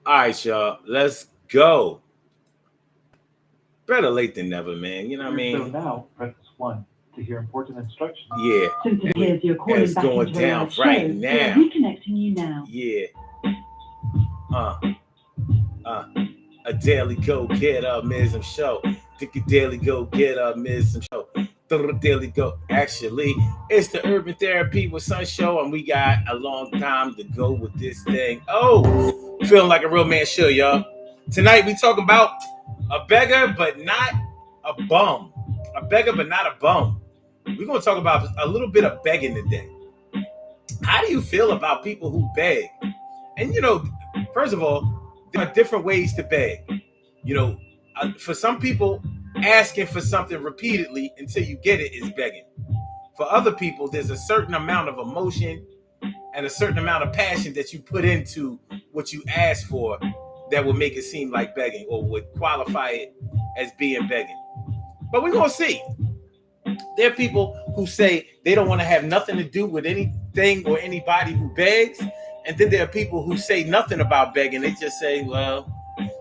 All right, y'all. Let's go. Better late than never, man. You know what I mean? So now, press 1 to hear important instructions. Yeah. Here's your And calling it's back going into a down live right show. We are now. reconnecting you now. Yeah. Uh, a daily go get up, Mism show. Think a daily go get up, Mism show. Daily go. Actually, it's the Urban Therapy with Sun show, and we got a long time to go with this thing. Oh, feeling like a real man should, y'all. Tonight we talking about a beggar, but not a bum. A beggar, but not a bum. We're gonna talk about a little bit of begging today. How do you feel about people who beg? And first of all, there are different ways to beg. You know, for some people, asking for something repeatedly until you get it is begging. For other people, there's a certain amount of emotion and a certain amount of passion that you put into what you ask for that would make it seem like begging or would qualify it as being begging. But we're going to see. There are people who say they don't want to have nothing to do with anything or anybody who begs. And then there are people who say nothing about begging. They just say, well,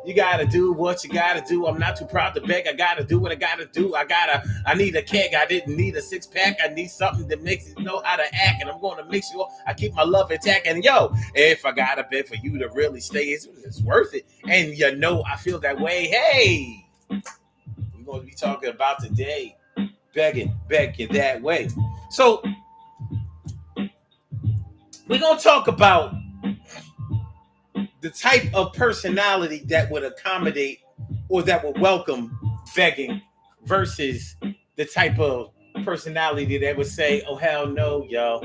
you got to do what you got to do. I'm not too proud to beg. I got to do what I got to do. I need a keg. I didn't need a six pack. I need something that makes it know how to act. And I'm going to make sure I keep my love intact. And if I got to beg for you to really stay, it's worth it. And I feel that way. Hey, we're going to be talking about today. Begging that way. So we're going to talk about the type of personality that would accommodate or that would welcome begging versus the type of personality that would say, oh, hell no, yo.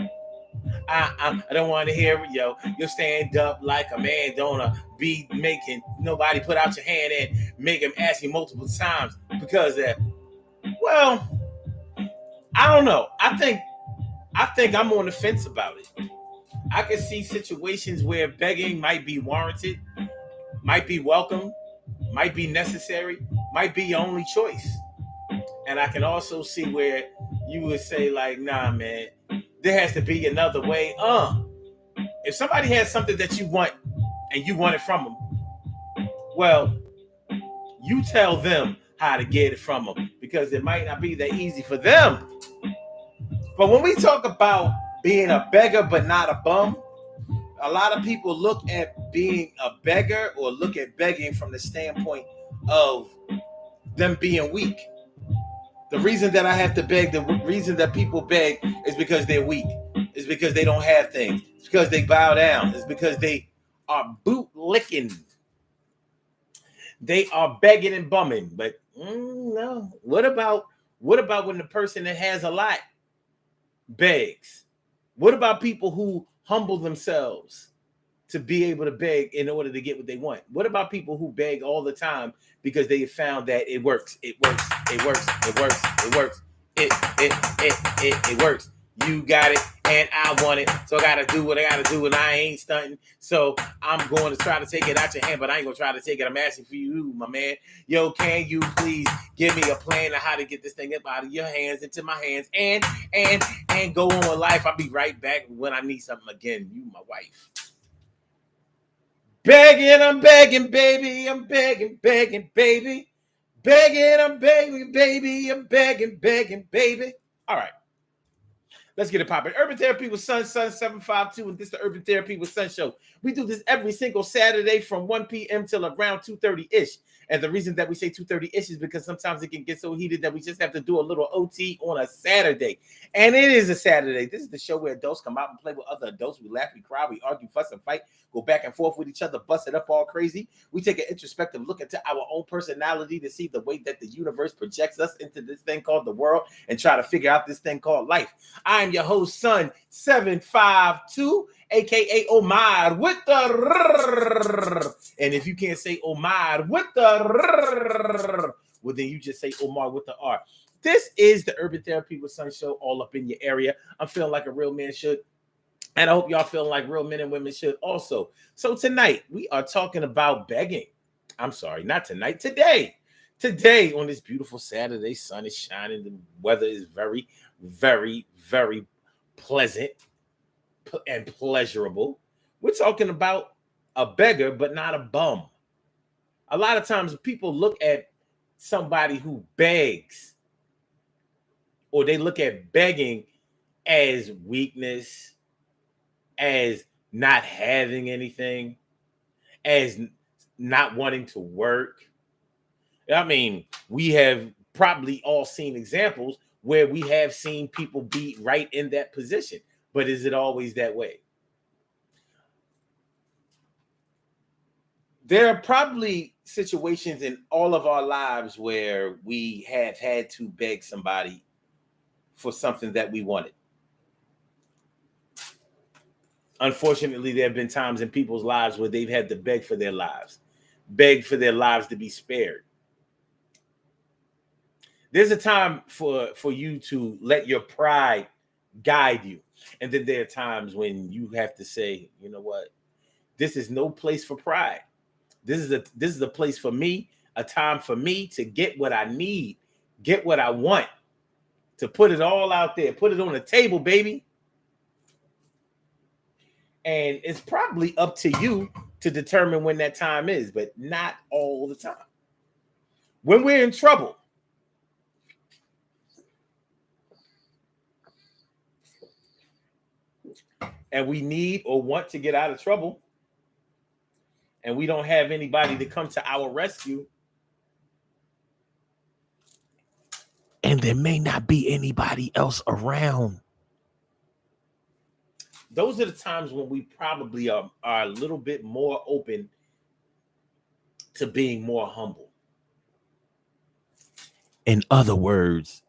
I don't want to hear it, yo. You stand up like a man. Don't be making nobody put out your hand and make him ask you multiple times because well, I don't know. I think I'm on the fence about it. I can see situations where begging might be warranted, might be welcome, might be necessary, might be your only choice. And I can also see where you would say, like, nah, man, there has to be another way. If somebody has something that you want and you want it from them, well, you tell them how to get it from them because it might not be that easy for them. But when we talk about being a beggar but not a bum, a lot of people look at being a beggar or look at begging from the standpoint of them being weak. The reason that I have to beg, the reason that people beg is because they're weak. It's because they don't have things. It's because they bow down. It's because they are boot licking. They are begging and bumming. But no. What about when the person that has a lot begs? What about people who humble themselves to be able to beg in order to get what they want? What about people who beg all the time because they found that it works? It works. It works. It works. It works. It works. You got it and I want it. So I gotta do what I gotta do and I ain't stunting. So I'm going to try to take it out your hand, but I ain't gonna try to take it. I'm asking for you, my man. Yo, can you please give me a plan of how to get this thing up out of your hands into my hands and go on with life? I'll be right back when I need something again. You, my wife. Begging, I'm begging, baby. I'm begging, baby. Begging, I'm begging, baby. I'm begging, baby. All right. Let's get it popping. Urban Therapy with Sun 752, and this is the Urban Therapy with Sun show. We do this every single Saturday from 1 p.m. till around 2:30-ish. And the reason that we say 2:30-ish is because sometimes it can get so heated that we just have to do a little OT on a Saturday. And it is a Saturday. This is the show where adults come out and play with other adults. We laugh, we cry, we argue, fuss, and fight, go back and forth with each other, bust it up all crazy. We take an introspective look into our own personality to see the way that the universe projects us into this thing called the world and try to figure out this thing called life. I'm your host, Sun 752, aka Omar with the and if you can't say Omar with the well, then you just say Omar with the R. This is the Urban Therapy with Sun show, all up in your area. I'm feeling like a real man should. And I hope y'all feeling like real men and women should also. So tonight, we are talking about begging. I'm sorry, not tonight, today. Today, on this beautiful Saturday, sun is shining. The weather is very, very, very pleasant and pleasurable. We're talking about a beggar, but not a bum. A lot of times people look at somebody who begs, or they look at begging as weakness, as not having anything, as not wanting to work. I mean, we have probably all seen examples where we have seen people be right in that position. But is it always that way? There are probably situations in all of our lives where we have had to beg somebody for something that we wanted. Unfortunately, there have been times in people's lives where they've had to beg for their lives to be spared. There's a time for you to let your pride guide you. And then there are times when you have to say, you know what? This is no place for pride. This is a place for me, a time for me to get what I need, get what I want, to put it all out there, put it on the table, baby. And it's probably up to you to determine when that time is, but not all the time. When we're in trouble, and we need or want to get out of trouble, and we don't have anybody to come to our rescue, and there may not be anybody else around, those are the times when we probably are a little bit more open to being more humble. In other words,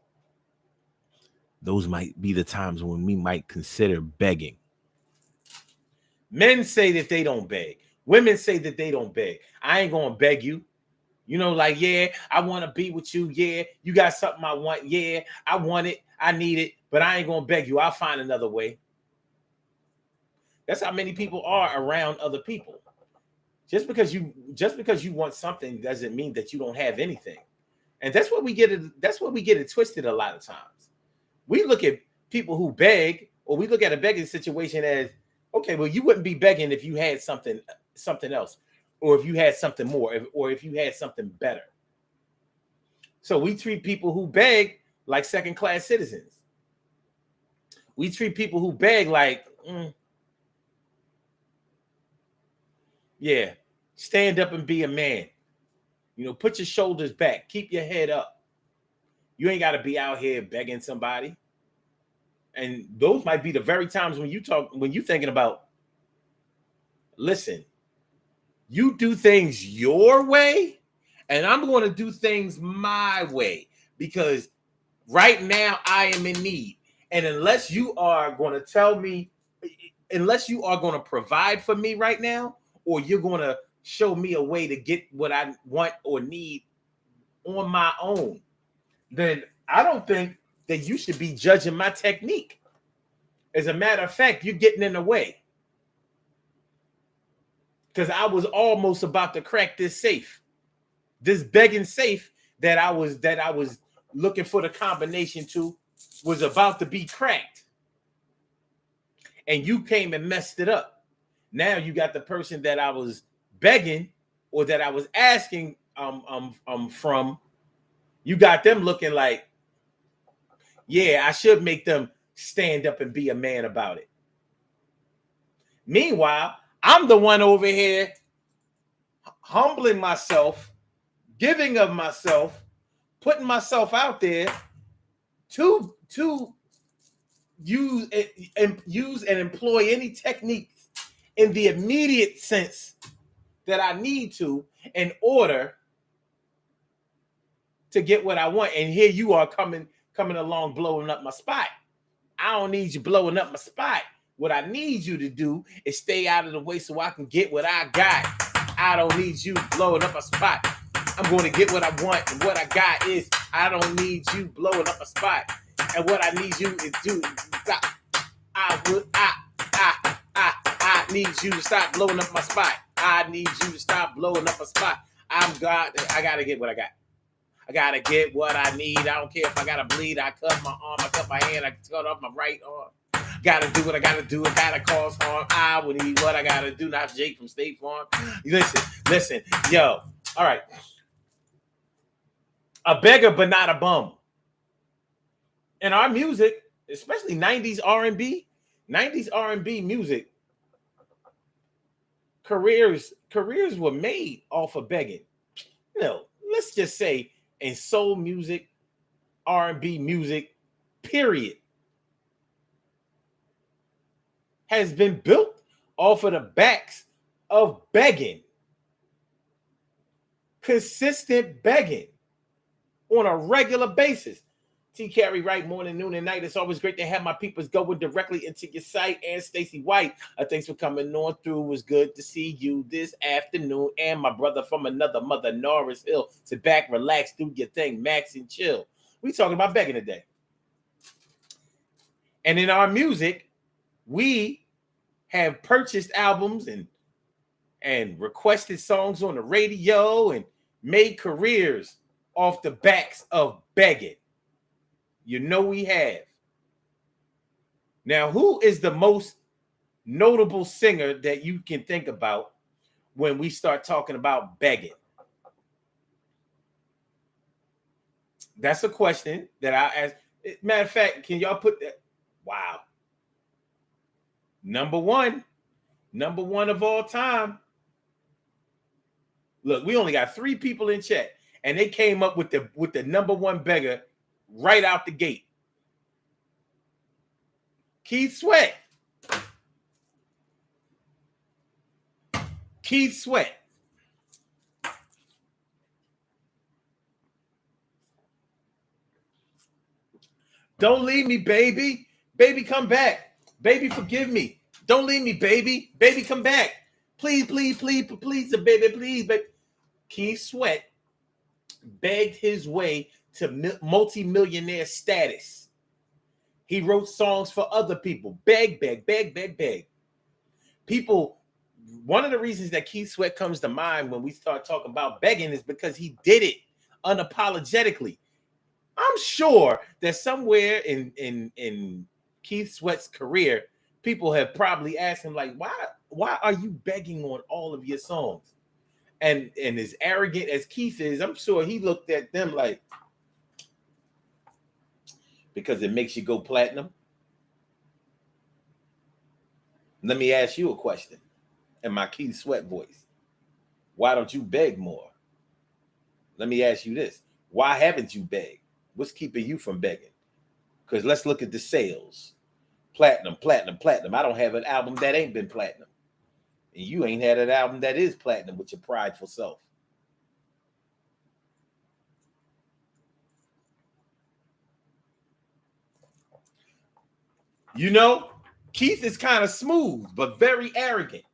those might be the times when we might consider begging. Men say that they don't beg. Women say that they don't beg. I ain't gonna beg you. You know, like, yeah, I want to be with you. Yeah, you got something I want. Yeah, I want it. I need it. But I ain't gonna beg you. I'll find another way. That's how many people are around other people. Just because you want something doesn't mean that you don't have anything. And that's what we get it twisted a lot of times. We look at people who beg, or we look at a begging situation as, okay, well, you wouldn't be begging if you had something else, or if you had something more, or if you had something better. So we treat people who beg like second-class citizens. We treat people who beg like, yeah, stand up and be a man. You know, put your shoulders back, keep your head up. You ain't got to be out here begging somebody. And those might be the very times when you're thinking about, listen, you do things your way, and I'm going to do things my way, because right now I am in need. And unless you are going to provide for me right now, or you're going to show me a way to get what I want or need on my own, then I don't think that you should be judging my technique. As a matter of fact, you're getting in the way. Because I was almost about to crack this safe. This begging safe that I was looking for the combination to was about to be cracked. And you came and messed it up. Now you got the person that I was begging, or that I was asking from, you got them looking like, yeah, I should make them stand up and be a man about it. Meanwhile, I'm the one over here humbling myself, giving of myself, putting myself out there to use and employ any techniques in the immediate sense that I need to in order to get what I want. And here you are coming along blowing up my spot. I don't need you blowing up my spot. What I need you to do is stay out of the way so I can get what I got. I don't need you blowing up my spot. I'm going to get what I want, and what I got is I don't need you blowing up my spot. And what I need you to do is stop. I need you to stop blowing up my spot. I need you to stop blowing up my spot. I gotta get what I got. I gotta get what I need. I don't care if I gotta bleed. I cut my arm, I cut my hand, I cut off my right arm. Gotta do what I gotta do. I gotta cause harm. I would need what I gotta do. Not Jake from State Farm. Listen. Yo. All right. A beggar, but not a bum. In our music, especially 90s R&B music, careers were made off of begging. Let's just say in soul music, R&B music, period, has been built off of the backs of begging. Consistent begging on a regular basis. T. Carey Wright, morning, noon, and night. It's always great to have my peoples going directly into your site. And Stacey White, thanks for coming on through. It was good to see you this afternoon. And my brother from another mother, Norris Hill. Sit back, relax, do your thing, Max, and chill. We talking about begging today. And in our music, we have purchased albums and requested songs on the radio and made careers off the backs of begging. We have. Now, who is the most notable singer that you can think about when we start talking about begging? That's a question that I ask. Matter of fact, can y'all put that? Wow. Number one of all time. Look, we only got 3 people in chat, and they came up with the number one beggar right out the gate. Keith Sweat. Don't leave me, baby. Baby, come back. Baby, forgive me. Don't leave me, baby. Baby, come back. Please, baby, please. Baby. Keith Sweat begged his way to multi-millionaire status. He wrote songs for other people. Beg. People, one of the reasons that Keith Sweat comes to mind when we start talking about begging is because he did it unapologetically. I'm sure that somewhere in Keith Sweat's career, people have probably asked him, like, why are you begging on all of your songs? And as arrogant as Keith is, I'm sure he looked at them like, because it makes you go platinum. Let me ask you a question in my Keith Sweat voice. Why don't you beg more? Let me ask you this. Why haven't you begged? What's keeping you from begging? Because let's look at the sales. Platinum. I don't have an album that ain't been platinum. And you ain't had an album that is platinum with your prideful self. Keith is kind of smooth, but very arrogant,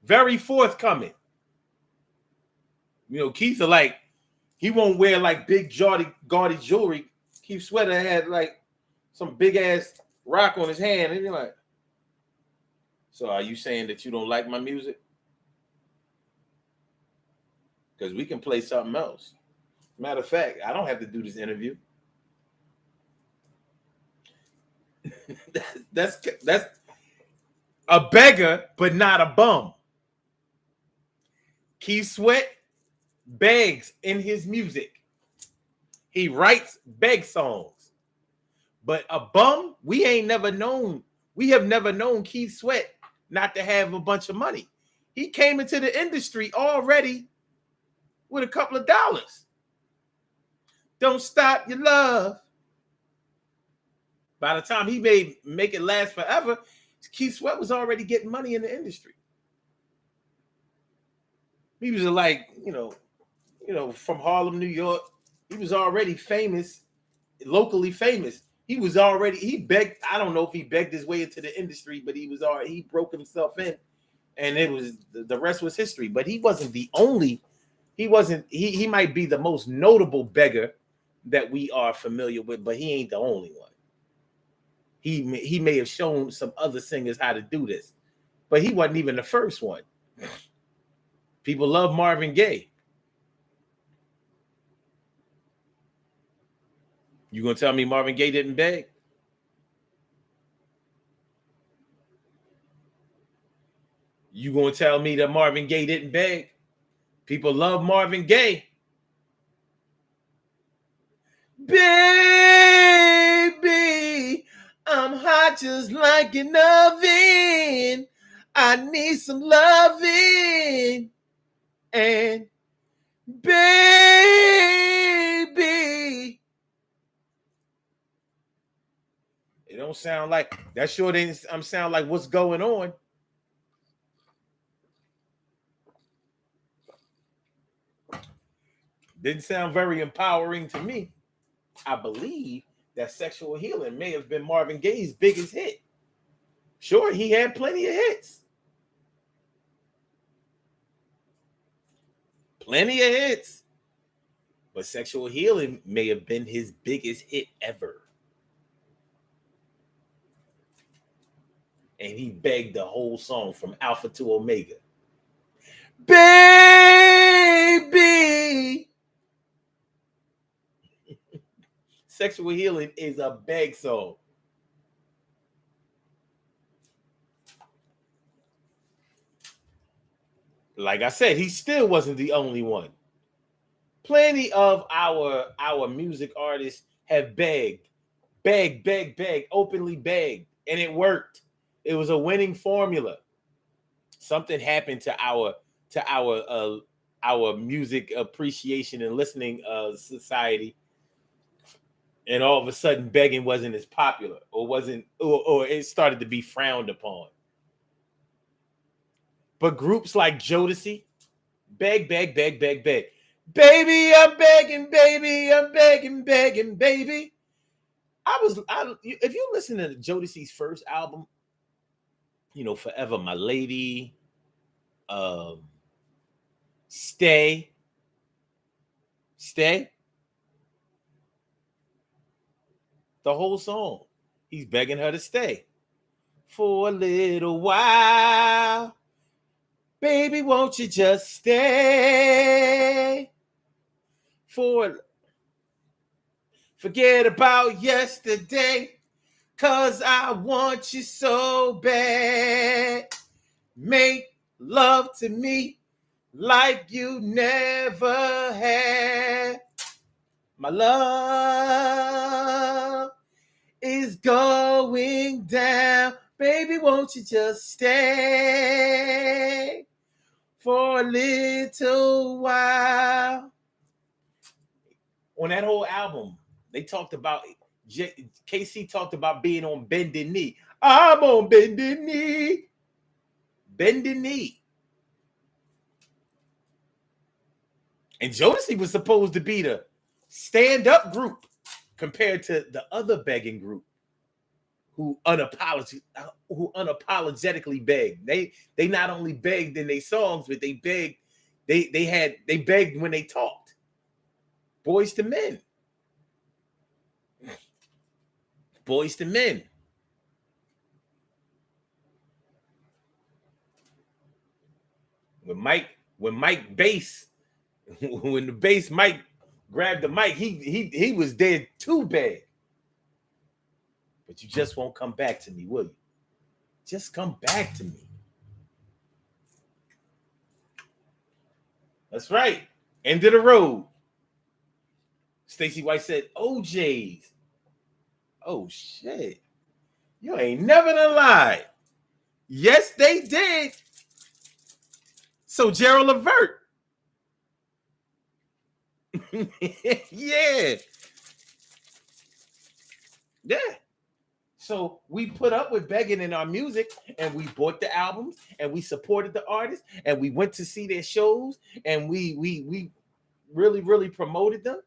very forthcoming. Keith are like, he won't wear like big gaudy jewelry. Keith Sweater had like some big ass rock on his hand, and you're like, so are you saying that you don't like my music? Because we can play something else. Matter of fact, I don't have to do this interview. that's a beggar, but not a bum. Keith Sweat begs in his music. He writes beg songs. But a bum, we have never known Keith Sweat not to have a bunch of money. He came into the industry already with a couple of dollars. Don't stop your love. By the time he Make It Last Forever, Keith Sweat was already getting money in the industry. He was like, from Harlem, New York. He was already famous, locally famous. He begged. I don't know if he begged his way into the industry, but he broke himself in, and the rest was history. But he wasn't the only. He might be the most notable beggar that we are familiar with, but he ain't the only one. He may have shown some other singers how to do this, but he wasn't even the first one. People love Marvin Gaye. You gonna tell me Marvin Gaye didn't beg? You gonna tell me that Marvin Gaye didn't beg? People love Marvin Gaye. Baby, I'm hot just like an oven. I need some loving. And baby, it don't sound like that. Sure didn't sound like what's going on. Didn't sound very empowering to me. I believe that Sexual Healing may have been Marvin Gaye's biggest hit. Sure, he had plenty of hits. Plenty of hits. But Sexual Healing may have been his biggest hit ever. And he begged the whole song from Alpha to Omega. Baby! Sexual Healing is a beg song. Like I said, he still wasn't the only one. Plenty of our music artists have begged, openly begged, and it worked. It was a winning formula. Something happened to our music appreciation and listening society, and all of a sudden begging wasn't as popular, or it started to be frowned upon. But groups like Jodeci, beg. Baby, I'm begging, baby. I'm begging, baby. If you listen to Jodeci's first album, Forever My Lady, Stay. The whole song, he's begging her to stay for a little while. Baby, won't you just stay? Forget about yesterday, 'cause I want you so bad. Make love to me like you never had. My love is going down. Baby, won't you just stay for a little while? On that whole album, they talked about, KC talked about being on bended knee. I'm on bended knee. Bended knee. And Jodeci was supposed to be the stand-up group compared to the other begging group who unapologetically begged. They not only begged in their songs, but they begged. They begged when they talked. Boys to Men. Boys to Men. When the bass Mike grabbed the mic, he was there to beg. But you just won't come back to me, will you? Just come back to me. That's right. End of the road. Stacey White said, OJ's. Oh, shit. You ain't never done lied. Yes, they did. So Gerald Levert. Yeah. So we put up with begging in our music, and we bought the albums, and we supported the artists, and we went to see their shows, and we really, really promoted them,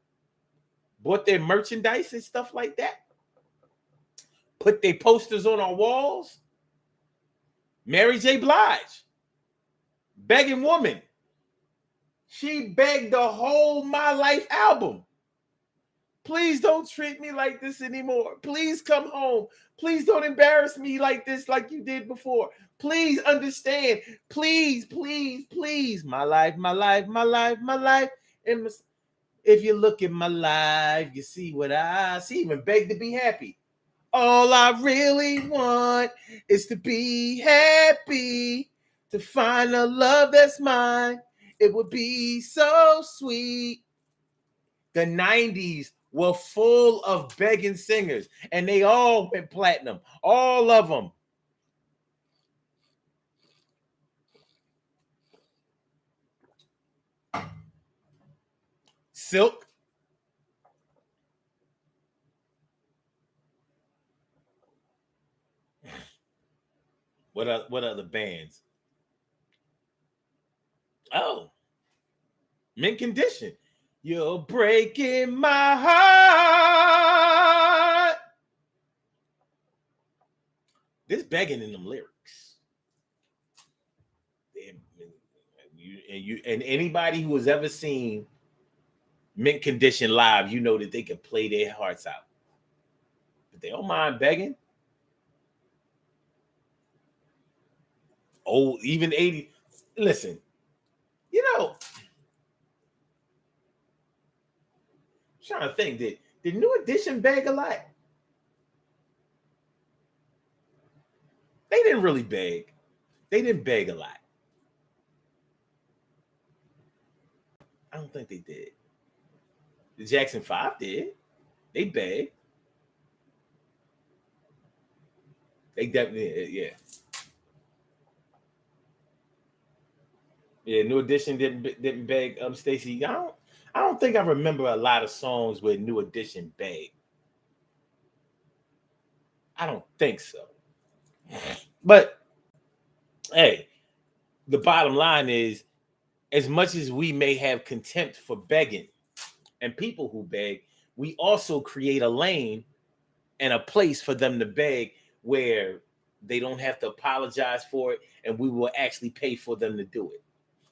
bought their merchandise and stuff like that, put their posters on our walls. Mary J. Blige, begging woman. She begged the whole My Life album. Please don't treat me like this anymore. Please come home. Please don't embarrass me like this, like you did before. Please understand. Please, please, please. My life, my life, my life, my life. And if you look at my life, you see what I see. Even beg to be happy. All I really want is to be happy. To find a love that's mine, it would be so sweet. The 90s were full of begging singers, and they all went platinum. All of them. Silk. What other bands? Oh, Mint Condition. You're breaking my heart. There's begging in them lyrics. And anybody who has ever seen Mint Condition live, you know that they can play their hearts out. But they don't mind begging. Oh, even 80. Listen, you know, I'm trying to think, did New Edition beg a lot? They didn't really beg. They didn't beg a lot. I don't think they did. The Jackson 5 did. They begged. They definitely, yeah. Yeah, New Edition didn't beg. Stacey, I don't think I remember a lot of songs where New Edition begged. I don't think so. But hey, the bottom line is, as much as we may have contempt for begging and people who beg, we also create a lane and a place for them to beg where they don't have to apologize for it, and we will actually pay for them to do it.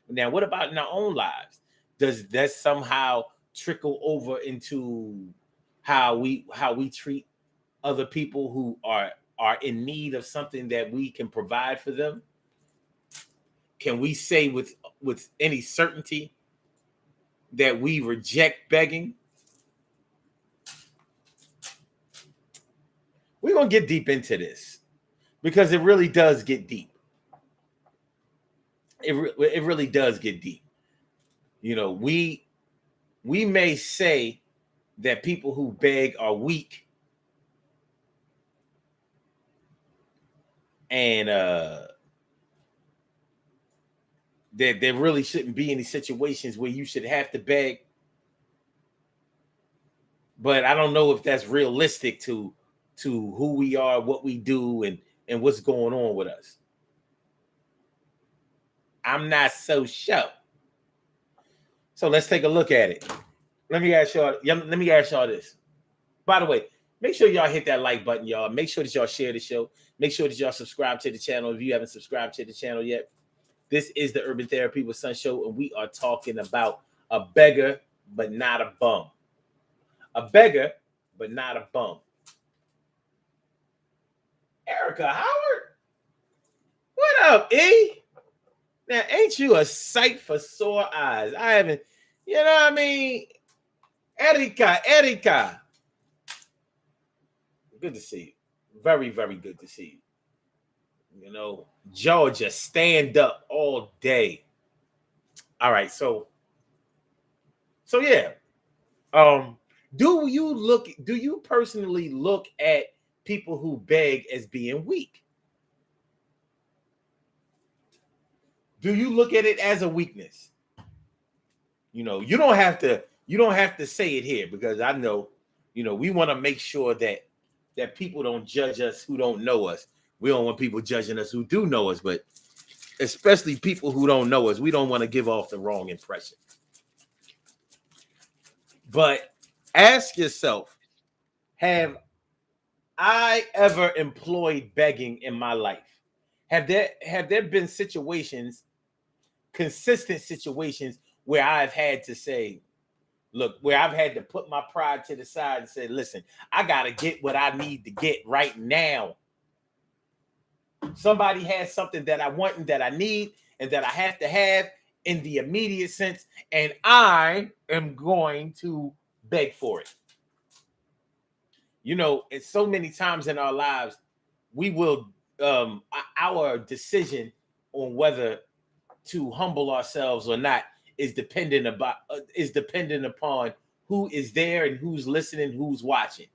Now, what about in our own lives? Does that somehow trickle over into how we treat other people who are in need of something that we can provide for them? Can we say with any certainty that we reject begging? We're going to get deep into this because it really does get deep. It really does get deep. You know, we may say that people who beg are weak, and there really shouldn't be any situations where you should have to beg. But I don't know if that's realistic to who we are, what we do, and what's going on with us. I'm not so sure. So let's take a look at it. Let me ask y'all this. By the way, make sure y'all hit that like button, y'all. Make sure that y'all share the show. Make sure that y'all subscribe to the channel if you haven't subscribed to the channel yet. This is the Urban Therapy with Sun Show, and we are talking about a beggar, but not a bum. A beggar, but not a bum. Erica Howard? What up, E? Now, ain't you a sight for sore eyes? I haven't, you know what I mean? Erica. Good to see you. Very, very good to see you. You know, Georgia, stand up all day. All right, so yeah. Do you personally look at people who beg as being weak? Do you look at it as a weakness? You know, you don't have to say it here, because I know, you know, we want to make sure that people don't judge us who don't know us. We don't want people judging us who do know us, but especially people who don't know us, we don't want to give off the wrong impression. But ask yourself, have I ever employed begging in my life? Have there been situations, consistent situations, where I've had to say, look, where I've had to put my pride to the side and say, listen, I got to get what I need to get right now. Somebody has something that I want and that I need and that I have to have in the immediate sense, and I am going to beg for it. You know, it's so many times in our lives, we will, our decision on whether to humble ourselves or not is dependent upon who is there and who's listening, who's watching.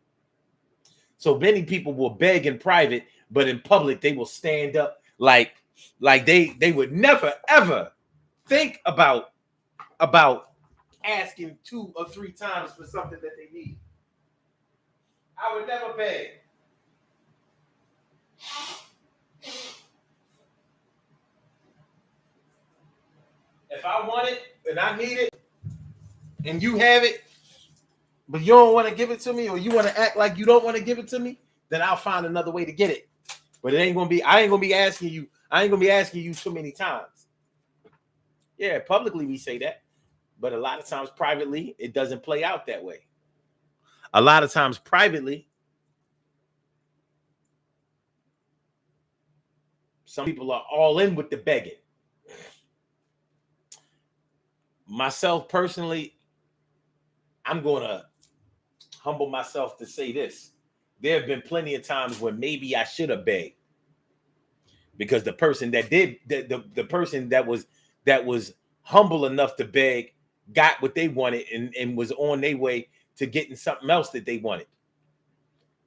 So many people will beg in private, but in public they will stand up like they would never ever think about asking 2 or 3 times for something that they need. I would never beg. If I want it and I need it and you have it, but you don't want to give it to me, or you want to act like you don't want to give it to me, then I'll find another way to get it. But I ain't gonna be asking you too many times. Yeah, publicly we say that, but a lot of times privately it doesn't play out that way. A lot of times privately, some people are all in with the begging. Myself personally, I'm gonna humble myself to say this. There have been plenty of times when maybe I should have begged, because the person that did the person that was humble enough to beg got what they wanted and was on their way to getting something else that they wanted.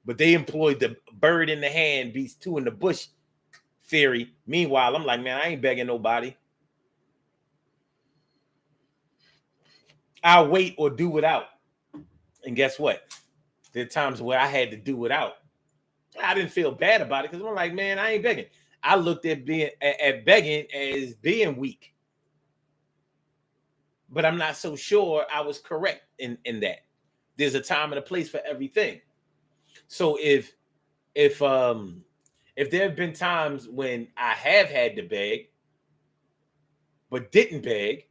But they employed the bird in the hand beats 2 in the bush theory. Meanwhile, I'm like, man, I ain't begging nobody. I'll wait or do without. And guess what? There are times where I had to do without. I didn't feel bad about it because I'm like, man, I ain't begging. I looked at begging as being weak. But I'm not so sure I was correct in that. There's a time and a place for everything. So if there have been times when I have had to beg, but didn't beg,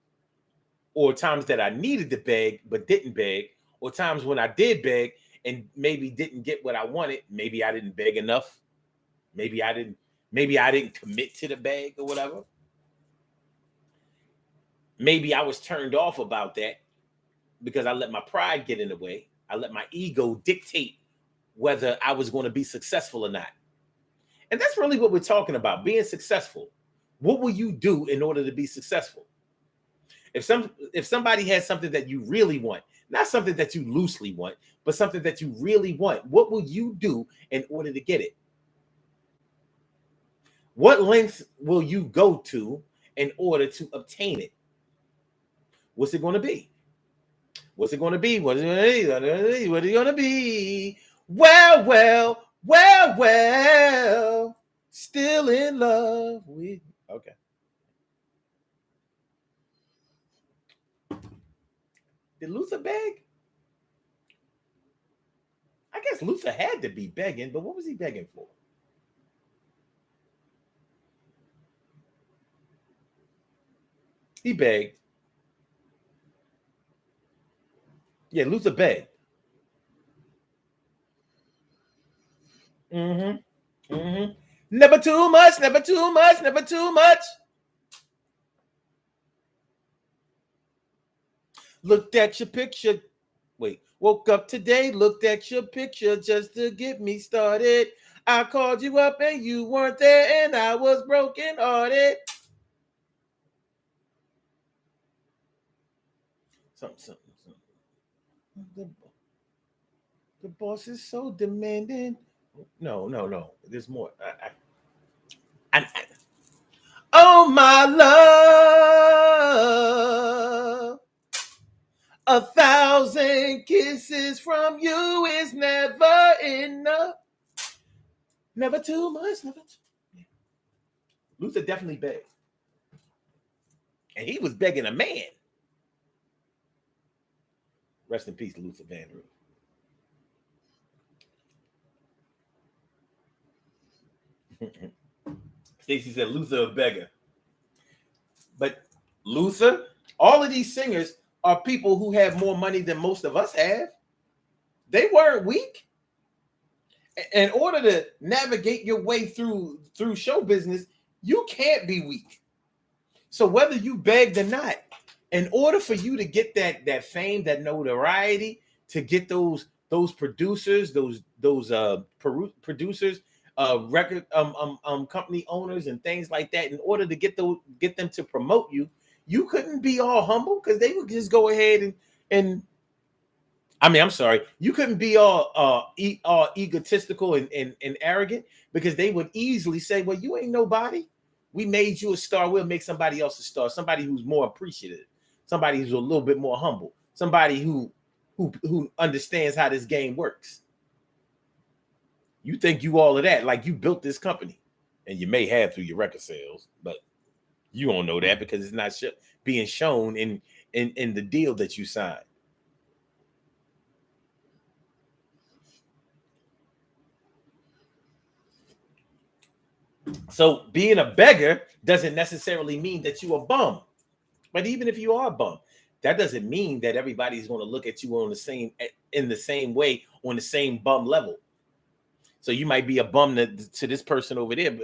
or times that I needed to beg, but didn't beg, or times when I did beg and maybe didn't get what I wanted, maybe I didn't beg enough, maybe I didn't commit to the beg or whatever. Maybe I was turned off about that because I let my pride get in the way. I let my ego dictate whether I was going to be successful or not. And that's really what we're talking about, being successful. What will you do in order to be successful? If somebody has something that you really want, not something that you loosely want, but something that you really want, what will you do in order to get it? What lengths will you go to in order to obtain it? What's it going to be? What's it going to be? What is it going to be? What is it going to be? Well, still in love with. Okay. Did Luther beg? I guess Luther had to be begging, but what was he begging for? He begged. Yeah, Luther begged. Mm-hmm. Mm-hmm. Never too much, never too much, never too much. Looked at your picture. Wait, woke up today, looked at your picture just to get me started. I called you up and you weren't there and I was broken hearted. Something. The boss is so demanding. No. There's more. Oh, my love. 1,000 kisses from you is never enough. Never too much. Luther definitely begged. And he was begging a man. Rest in peace, Luther Vandross. Stacy said Luther a beggar. But Luther, all of these singers are people who have more money than most of us have. They weren't weak. In order to navigate your way through show business, you can't be weak. So whether you begged or not, in order for you to get that fame, that notoriety, to get those producers, producers record company owners and things like that, in order to get them to promote you, you couldn't be all humble, because they would just go ahead and I mean, I'm sorry, you couldn't be all egotistical and arrogant, because they would easily say, well, you ain't nobody. We made you a star. We'll make somebody else a star. Somebody who's more appreciative. Somebody who's a little bit more humble. Somebody who understands how this game works. You think you all of that, like you built this company, and you may have through your record sales, but you don't know that because it's not being shown in the deal that you signed. So being a beggar doesn't necessarily mean that you're a bum. But even if you are a bum, that doesn't mean that everybody's going to look at you in the same way, on the same bum level. So you might be a bum to this person over there,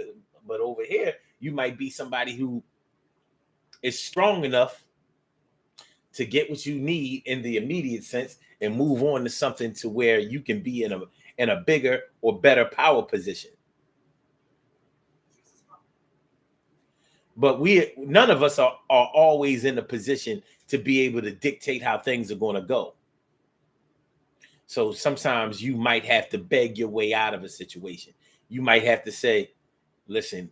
but over here you might be somebody who is strong enough to get what you need in the immediate sense and move on to something to where you can be in a bigger or better power position. But none of us are always in a position to be able to dictate how things are going to go. So sometimes you might have to beg your way out of a situation. You might have to say, listen,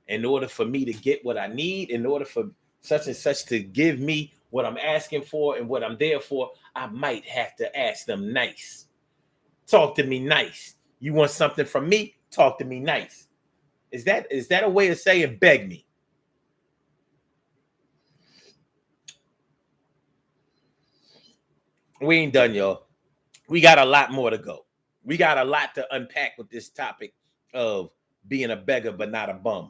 in order for me to get what I need, in order for such and such to give me what I'm asking for and what I'm there for, I might have to ask them nice. Talk to me nice. You want something from me? Talk to me nice. Is that a way of saying beg me? We ain't done, y'all. We got a lot more to go. We got a lot to unpack with this topic of being a beggar but not a bum.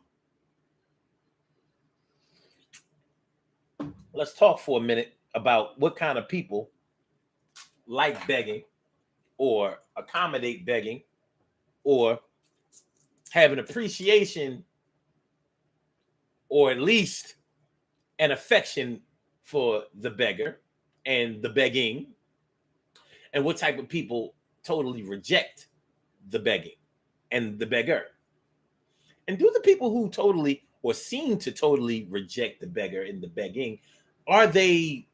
Let's talk for a minute about what kind of people like begging or accommodate begging or have an appreciation or at least an affection for the beggar and the begging, and what type of people totally reject the begging and the beggar. And do the people who totally or seem to totally reject the beggar and the begging, are they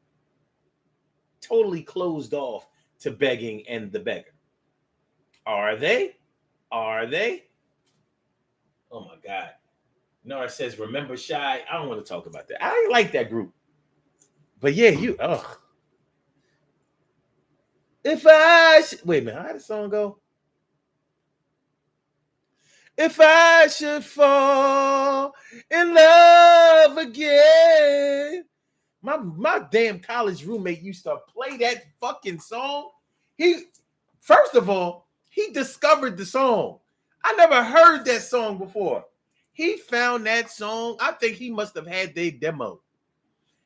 totally closed off to begging and the beggar? Are they? Are they? Oh my God. Nora says, remember Shy? I don't want to talk about that. I ain't like that group. But yeah, If wait a minute, how did the song go? If I should fall in love again. My damn college roommate used to play that fucking song. First of all, he discovered the song. I never heard that song before. He found that song. I think he must have had their demo.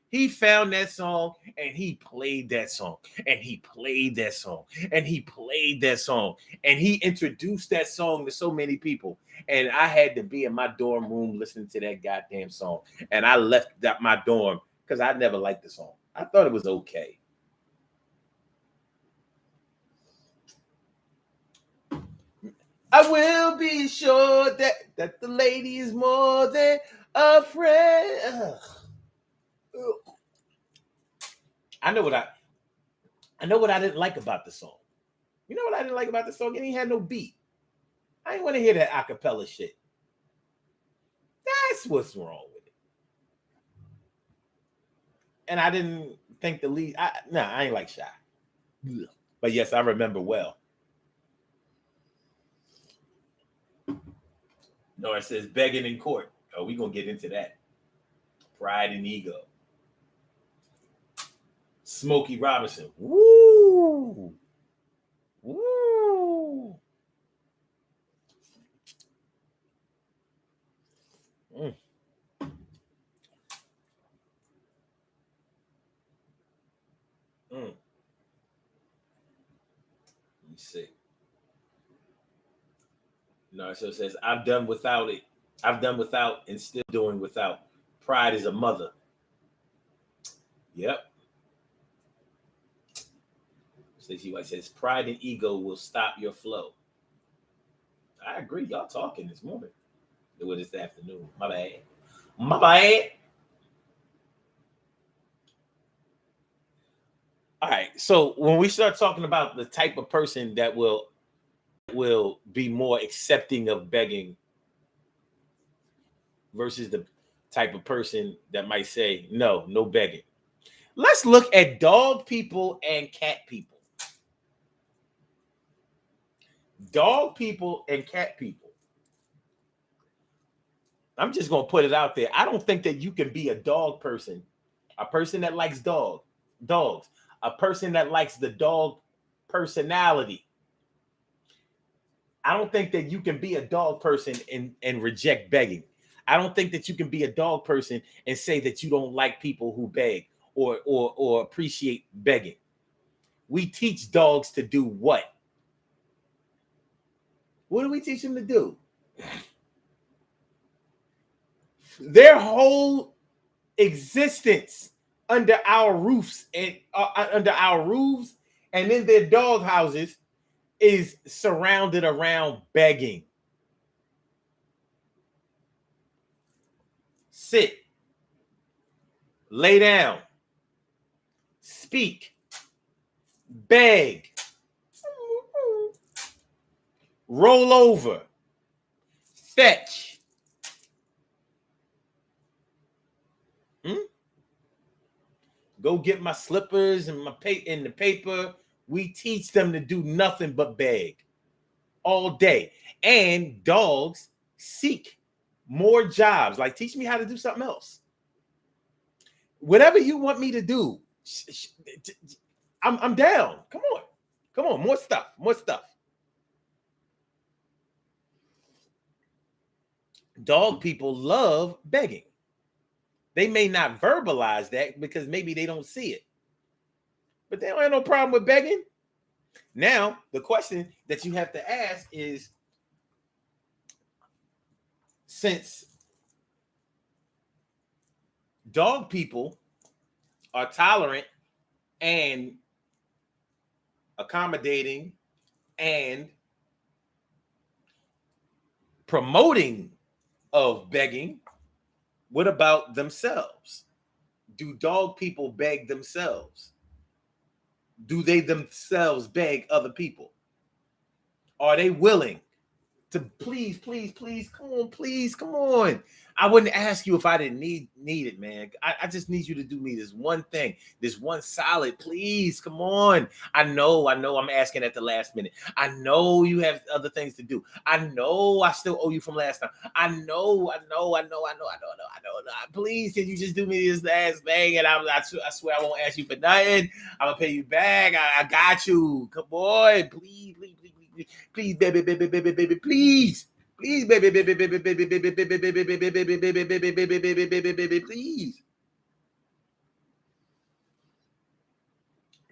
He found that song and he played that song and he played that song and he played that song and he introduced that song to so many people. And I had to be in my dorm room listening to that goddamn song. And I left my dorm because I never liked the song. I thought it was okay. I will be sure that the lady is more than a friend. I know what I didn't like about the song. You know what I didn't like about the song? It ain't had no beat. I ain't want to hear that acapella shit. That's what's wrong with it. And I didn't think the lead. I ain't like Shy. But yes, I remember well. No, it says begging in court. Oh, we gonna get into that. Pride and ego. Smokey Robinson. Woo! Woo! Mm. Let me see. No, so it says, I've done without it. I've done without and still doing without. Pride is a mother. Yep. Stacey White says, pride and ego will stop your flow. I agree. Y'all talking this morning. Do it this afternoon. My bad. My bad. All right. So when we start talking about the type of person that will be more accepting of begging versus the type of person that might say no begging. Let's look at dog people and cat people. Dog people and cat people. I'm just going to put it out there. I don't think that you can be a dog person, a person that likes dogs, a person that likes the dog personality. I don't think that you can be a dog person and reject begging. I don't think that you can be a dog person and say that you don't like people who beg or appreciate begging. We teach dogs to do what? What do we teach them to do? Their whole existence under our roofs and in their dog houses is surrounded around begging. Sit, lay down, speak, beg, roll over, fetch. Go get my slippers and the paper. We teach them to do nothing but beg all day. And dogs seek more jobs. Like, teach me how to do something else. Whatever you want me to do, I'm down. Come on, more stuff. Dog people love begging. They may not verbalize that because maybe they don't see it, but they don't have no problem with begging. Now, the question that you have to ask is, since dog people are tolerant and accommodating and promoting of begging, what about themselves? Do dog people beg themselves? Do they themselves beg other people? Are they willing to please, come on. I wouldn't ask you if I didn't need it, man. I just need you to do me this one thing, this one solid, please, come on. I know I'm asking at the last minute. I know you have other things to do. I know I still owe you from last time. I know. Please, can you just do me this last thing? And I swear I won't ask you for nothing. I'm gonna pay you back. I got you. Come on, please, baby, please. Please, baby, please.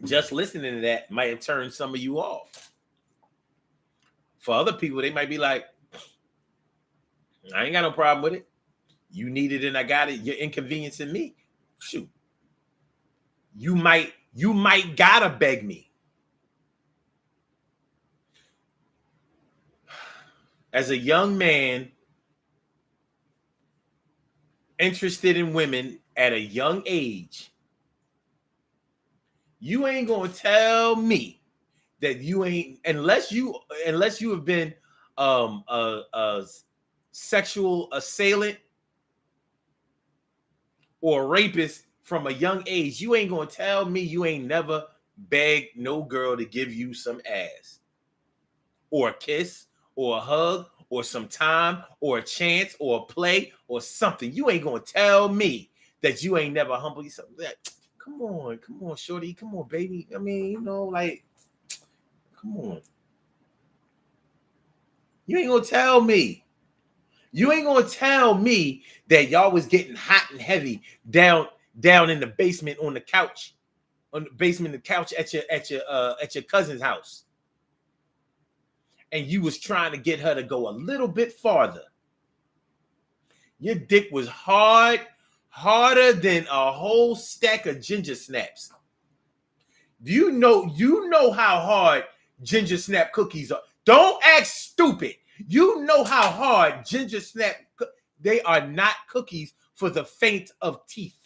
Just listening to that might have turned some of you off. For other people, they might be like, I ain't got no problem with it. You need it and I got it. You're inconveniencing me. Shoot. You might gotta beg me. As a young man interested in women at a young age, you ain't gonna tell me that you ain't, unless you have been a sexual assailant or a rapist from a young age. You ain't gonna tell me you ain't never begged no girl to give you some ass or a kiss or a hug or some time or a chance or a play or something. You ain't gonna tell me that you ain't never humble yourself. Come on, shorty. Come on, baby. I mean, like, come on. You ain't gonna tell me. You ain't gonna tell me that y'all was getting hot and heavy down in the basement on the couch at your cousin's house. And you was trying to get her to go a little bit farther. Your dick was harder than a whole stack of ginger snaps. Do you know how hard ginger snap cookies are? Don't act stupid. You know how hard ginger snap, they are not cookies for the faint of teeth.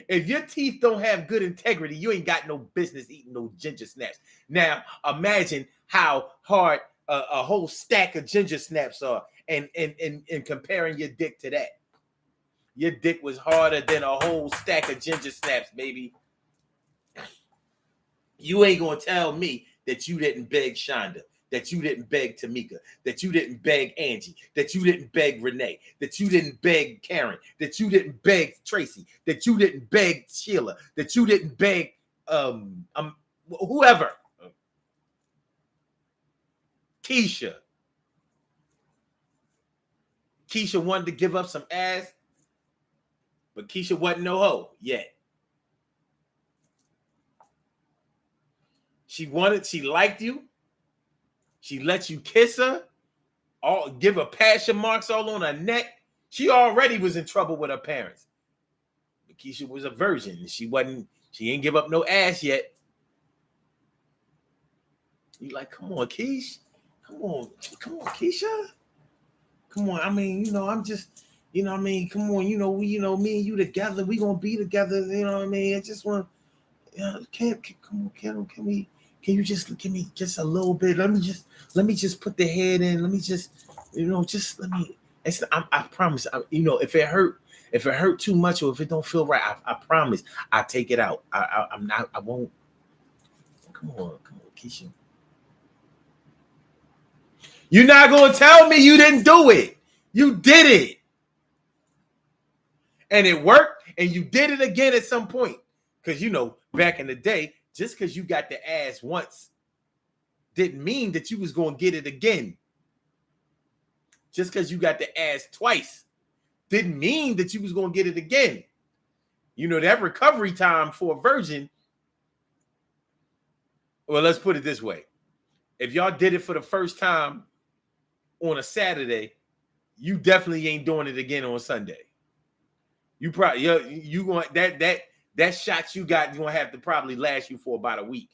If your teeth don't have good integrity, you ain't got no business eating no ginger snaps. Now, imagine how hard a whole stack of ginger snaps are, and comparing your dick to that. Your dick was harder than a whole stack of ginger snaps, baby. You ain't gonna tell me that you didn't beg Shonda, that you didn't beg Tamika, that you didn't beg Angie, that you didn't beg Renee, that you didn't beg Karen, that you didn't beg Tracy, that you didn't beg Sheila, that you didn't beg whoever. Keisha. Keisha wanted to give up some ass, but Keisha wasn't no hoe yet. She liked you. She let you kiss her, give her passion marks all on her neck. She already was in trouble with her parents. But Keisha was a virgin. She ain't give up no ass yet. You like, come on, Keish. Come on, Keisha. Come on. I mean, I'm just, come on, me and you together. We gonna be together. You know what I mean? I just want, can you just give me just a little bit? Let me just put the head in. Let me just, let me. I promise. If it hurt too much or if it don't feel right, I promise I'll take it out. I won't. Come on, Keisha. You're not gonna tell me you didn't do it. You did it, and it worked, and you did it again at some point. Because back in the day, just because you got the ass once didn't mean that you was going to get it again. Just because you got the ass twice didn't mean that you was going to get it again. That recovery time for a virgin. Well, let's put it this way. If y'all did it for the first time on a Saturday, you definitely ain't doing it again on Sunday. You probably you going that shot you got, you're gonna have to probably last you for about a week.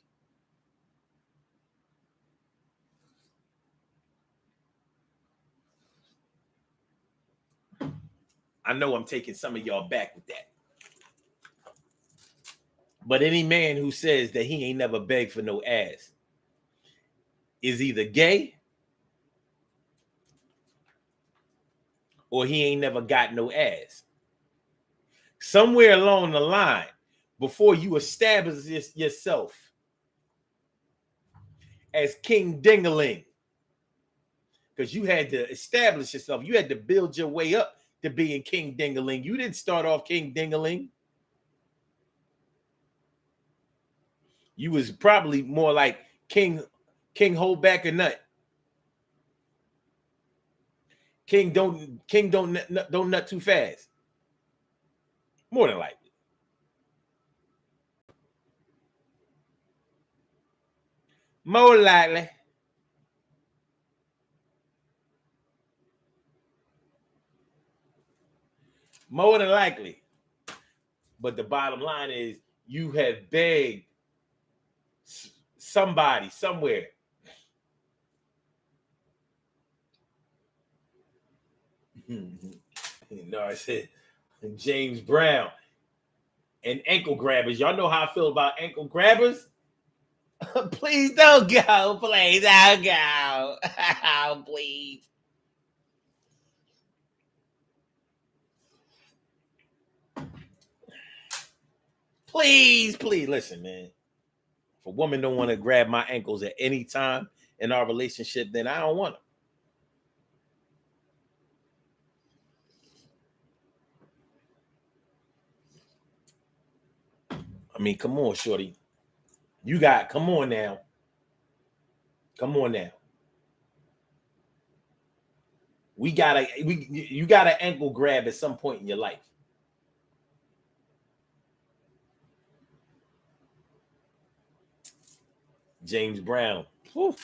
I know I'm taking some of y'all back with that. But any man who says that he ain't never begged for no ass is either gay or he ain't never got no ass. Somewhere along the line, before you establish yourself as King Dingaling, because you had to establish yourself, you had to build your way up to being King Dingaling. You didn't start off King Dingaling. You was probably more like King hold back a nut. King don't nut too fast. More than likely. More likely. More than likely. But the bottom line is you have begged somebody somewhere. I said James Brown and ankle grabbers. Y'all know how I feel about ankle grabbers? Please don't go. Please don't go. Please. Please, listen, man. If a woman don't want to grab my ankles at any time in our relationship, then I don't want her. I mean, come on, shorty. Come on now. You got an ankle grab at some point in your life. James Brown. Whew.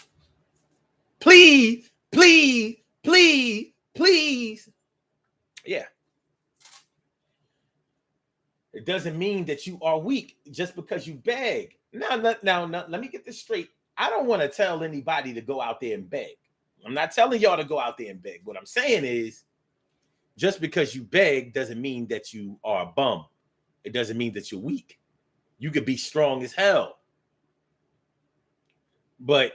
Please. Yeah. It doesn't mean that you are weak just because you beg. Now, let me get this straight. I don't want to tell anybody to go out there and beg. I'm not telling y'all to go out there and beg. What I'm saying is, just because you beg doesn't mean that you are a bum. It doesn't mean that you're weak. You could be strong as hell. But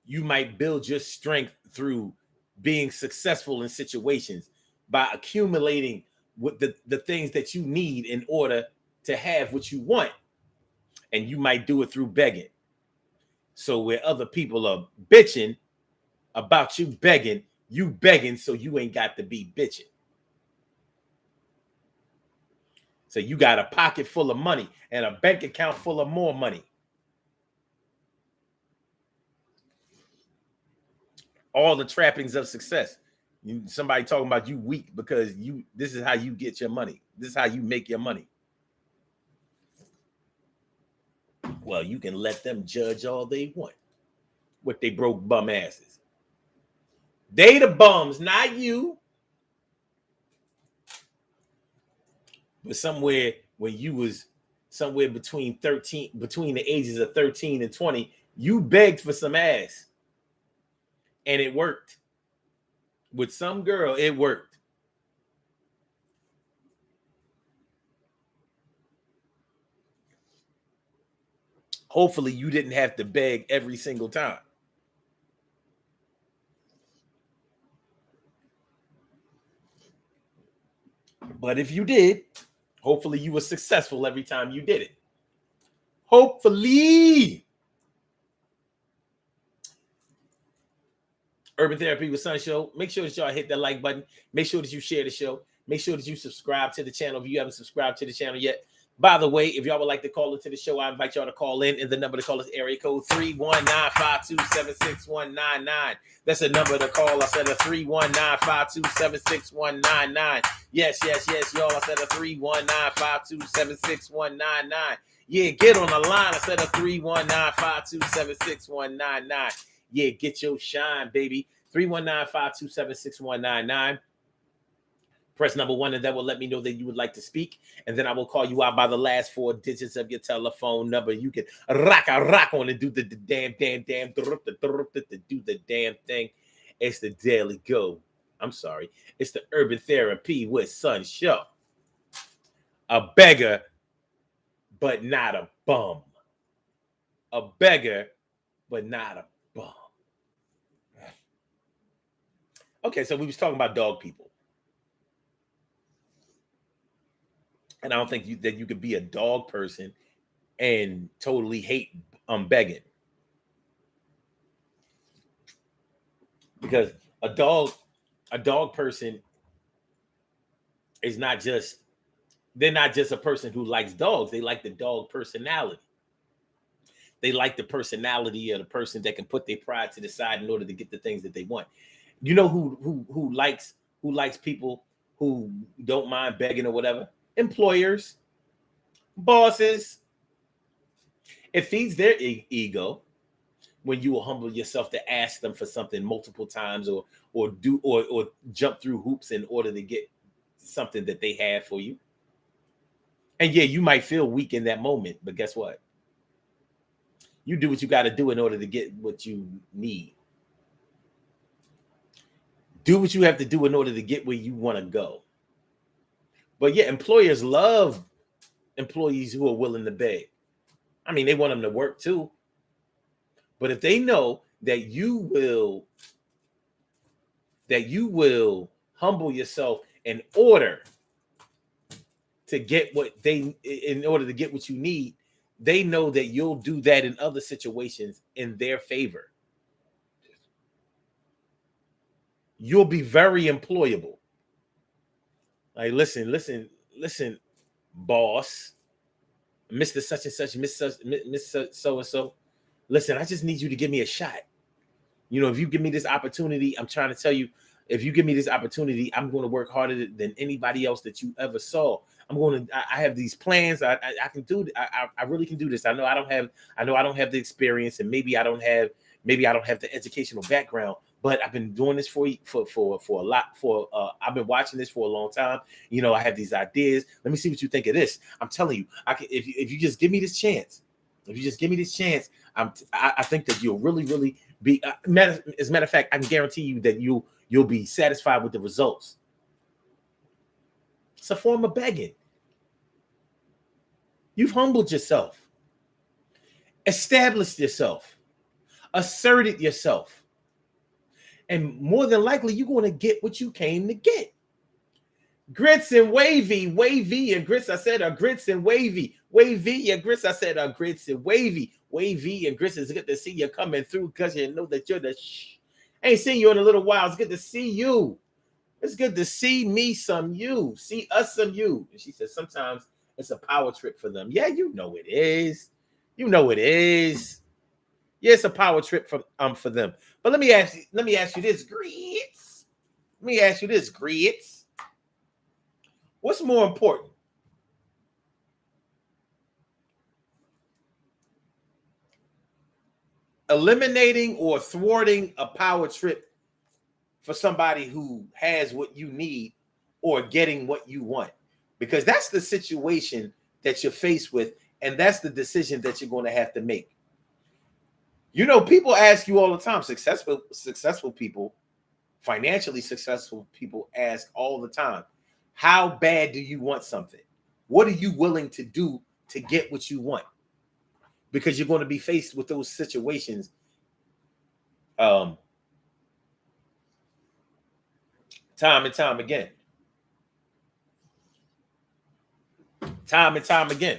you might build your strength through being successful in situations by accumulating what the things that you need in order to have what you want. And you might do it through begging. So where other people are bitching about you begging so you ain't got to be bitching. So you got a pocket full of money and a bank account full of more money. All the trappings of success. Somebody talking about you weak because this is how you get your money. This is how you make your money. Well, you can let them judge all they want with they broke bum asses. They the bums, not you. But somewhere when you was somewhere between the ages of 13 and 20, you begged for some ass. And it worked. With some girl, it worked. Hopefully, you didn't have to beg every single time. But if you did, hopefully you were successful every time you did it. Hopefully. Urban Therapy with Sun Show. Make sure that y'all hit that like button. Make sure that you share the show. Make sure that you subscribe to the channel if you haven't subscribed to the channel yet. By the way, if y'all would like to call into the show, I invite y'all to call in. And the number to call is area code 319-527-6199. That's a number to call. I said a 319-527-6199. Yes, y'all. I said a 319-527-6199. Yeah, get on the line. I said a 319-527-6199. Yeah, get your shine, baby. 319-527-6199. Press number 1, and that will let me know that you would like to speak. And then I will call you out by the last 4 digits of your telephone number. You can rock on and do the damn, do the damn thing. It's the Daily Go. I'm sorry. It's the Urban Therapy with Sun Show. A beggar, but not a bum. A beggar, but not a bum. Okay, so we was talking about dog people. And I don't think that you could be a dog person and totally hate begging. Because a dog person is they're not just a person who likes dogs. They like the dog personality. They like the personality of the person that can put their pride to the side in order to get the things that they want. You know who likes people who don't mind begging or whatever? Employers, bosses. It feeds their ego when you will humble yourself to ask them for something multiple times or jump through hoops in order to get something that they have for you. And yeah, you might feel weak in that moment, but guess what? You do what you got to do in order to get what you need. Do what you have to do in order to get where you want to go. But yeah, employers love employees who are willing to beg. I mean, they want them to work too. But if they know that you will humble yourself in order to get what you need, they know that you'll do that in other situations in their favor. You'll be very employable. Like, listen, boss, Mr. Such and Such, Miss So and So. Listen, I just need you to give me a shot. You know, if you give me this opportunity, I'm trying to tell you, if you give me this opportunity, I'm going to work harder than anybody else that you ever saw. I have these plans. I can do. I really can do this. I know I don't have the experience, and maybe I don't have the educational background. But I've been doing this for a lot. I've been watching this for a long time. You know, I have these ideas. Let me see what you think of this. I'm telling you, I can. If you just give me this chance, I think that you'll really, really Be as a matter of fact, I can guarantee you that you'll be satisfied with the results. It's a form of begging. You've humbled yourself, established yourself, asserted yourself, and more than likely you're going to get what you came to get. Grits and wavy and grits. I said grits and wavy and grits. I said grits and wavy and grits. It's good to see you coming through because you know that you're the I ain't seen you in a little while. It's good to see you. It's good to see me some you. See us some you. And she says sometimes it's a power trip for them. Yeah, you know it is. You know it is. Yeah, it's a power trip for them. But let me ask you this, grits. Let me ask you this, grits. What's more important? Eliminating or thwarting a power trip for somebody who has what you need, or getting what you want? Because that's the situation that you're faced with, and that's the decision that you're going to have to make. You know, people ask you all the time, successful people, financially successful people ask all the time, how bad do you want something? What are you willing to do to get what you want? Because you're going to be faced with those situations time and time again. Time and time again.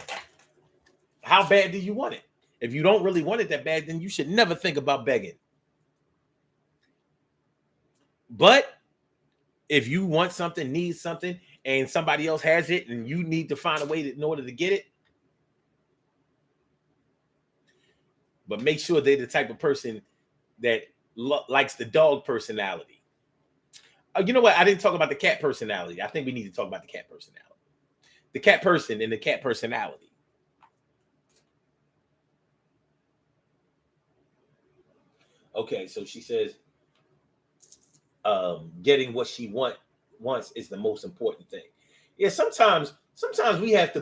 How bad do you want it? If you don't really want it that bad, then you should never think about begging. But if you want something, need something, and somebody else has it, and you need to find a way in order to get it, but make sure they're the type of person that likes the dog personality. You know what? I didn't talk about the cat personality. I think we need to talk about the cat personality. The cat person and the cat personality. Okay, so she says getting what she wants is the most important thing. Yeah, sometimes we have to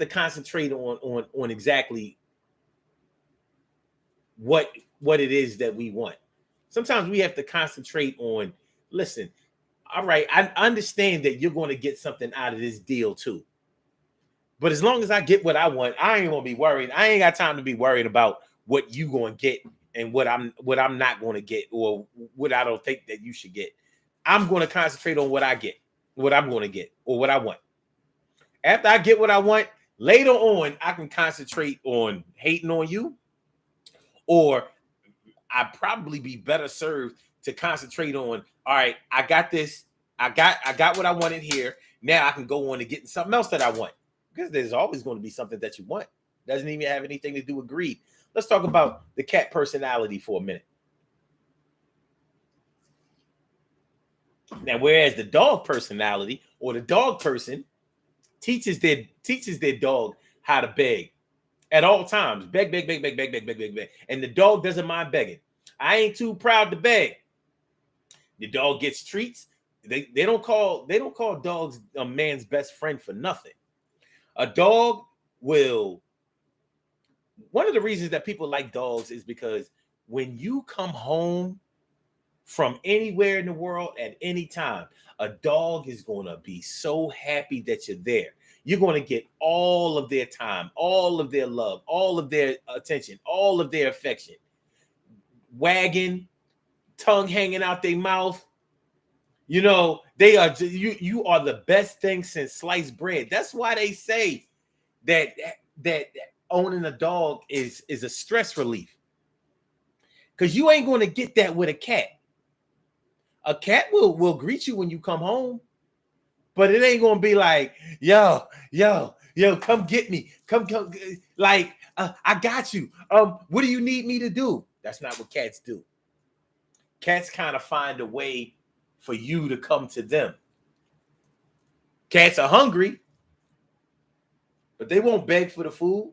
concentrate on exactly what it is that we want. Sometimes we have to concentrate on, listen, all right, I understand that you're going to get something out of this deal too. But as long as I get what I want, I ain't gonna be worried. I ain't got time to be worried about what you gonna get and what I'm not gonna get, or what I don't think that you should get. I'm gonna concentrate on what I get, what I'm gonna get, or what I want. After I get what I want, later on, I can concentrate on hating on you, or I'd probably be better served to concentrate on, all right, I got this, I got what I wanted here. Now I can go on to getting something else that I want. Because there's always going to be something that you want. Doesn't even have anything to do with greed. Let's talk about the cat personality for a minute. Now, whereas the dog personality, or the dog person, teaches their dog how to beg at all times. Beg, beg, beg, beg, beg, beg, beg, beg, beg. And the dog doesn't mind begging. I ain't too proud to beg. The dog gets treats. They don't call dogs a man's best friend for nothing. A dog will. One of the reasons that people like dogs is because when you come home from anywhere in the world at any time, a dog is going to be so happy that you're there. You're going to get all of their time, all of their love, all of their attention, all of their affection. Wagging, tongue hanging out their mouth. You know, they are you are the best thing since sliced bread. That's why they say that owning a dog is a stress relief. Because you ain't going to get that with a cat. A cat will greet you when you come home, but it ain't going to be like, yo, come get me. Come, like, I got you. What do you need me to do? That's not what cats do. Cats kind of find a way for you to come to them. Cats are hungry, but they won't beg for the food.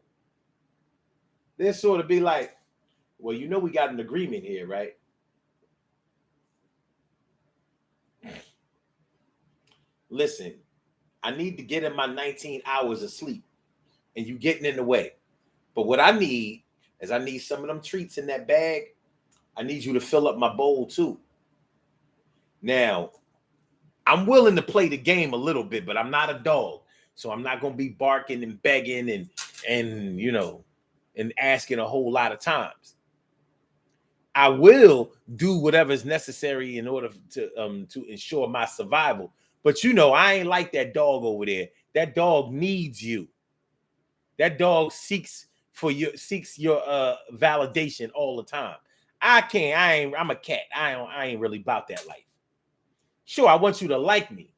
They'll sort of be like, well, you know, we got an agreement here, right? Listen, I need to get in my 19 hours of sleep, and you getting in the way. But what I need, as I need some of them treats in that bag, I need you to fill up my bowl too. Now, I'm willing to play the game a little bit, but I'm not a dog. So I'm not going to be barking and begging and you know, and asking a whole lot of times. I will do whatever's necessary in order to ensure my survival. But you know, I ain't like that dog over there. That dog needs you. That dog seeks your validation all the time. I'm a cat. I ain't really about that life. Sure, I want you to like me.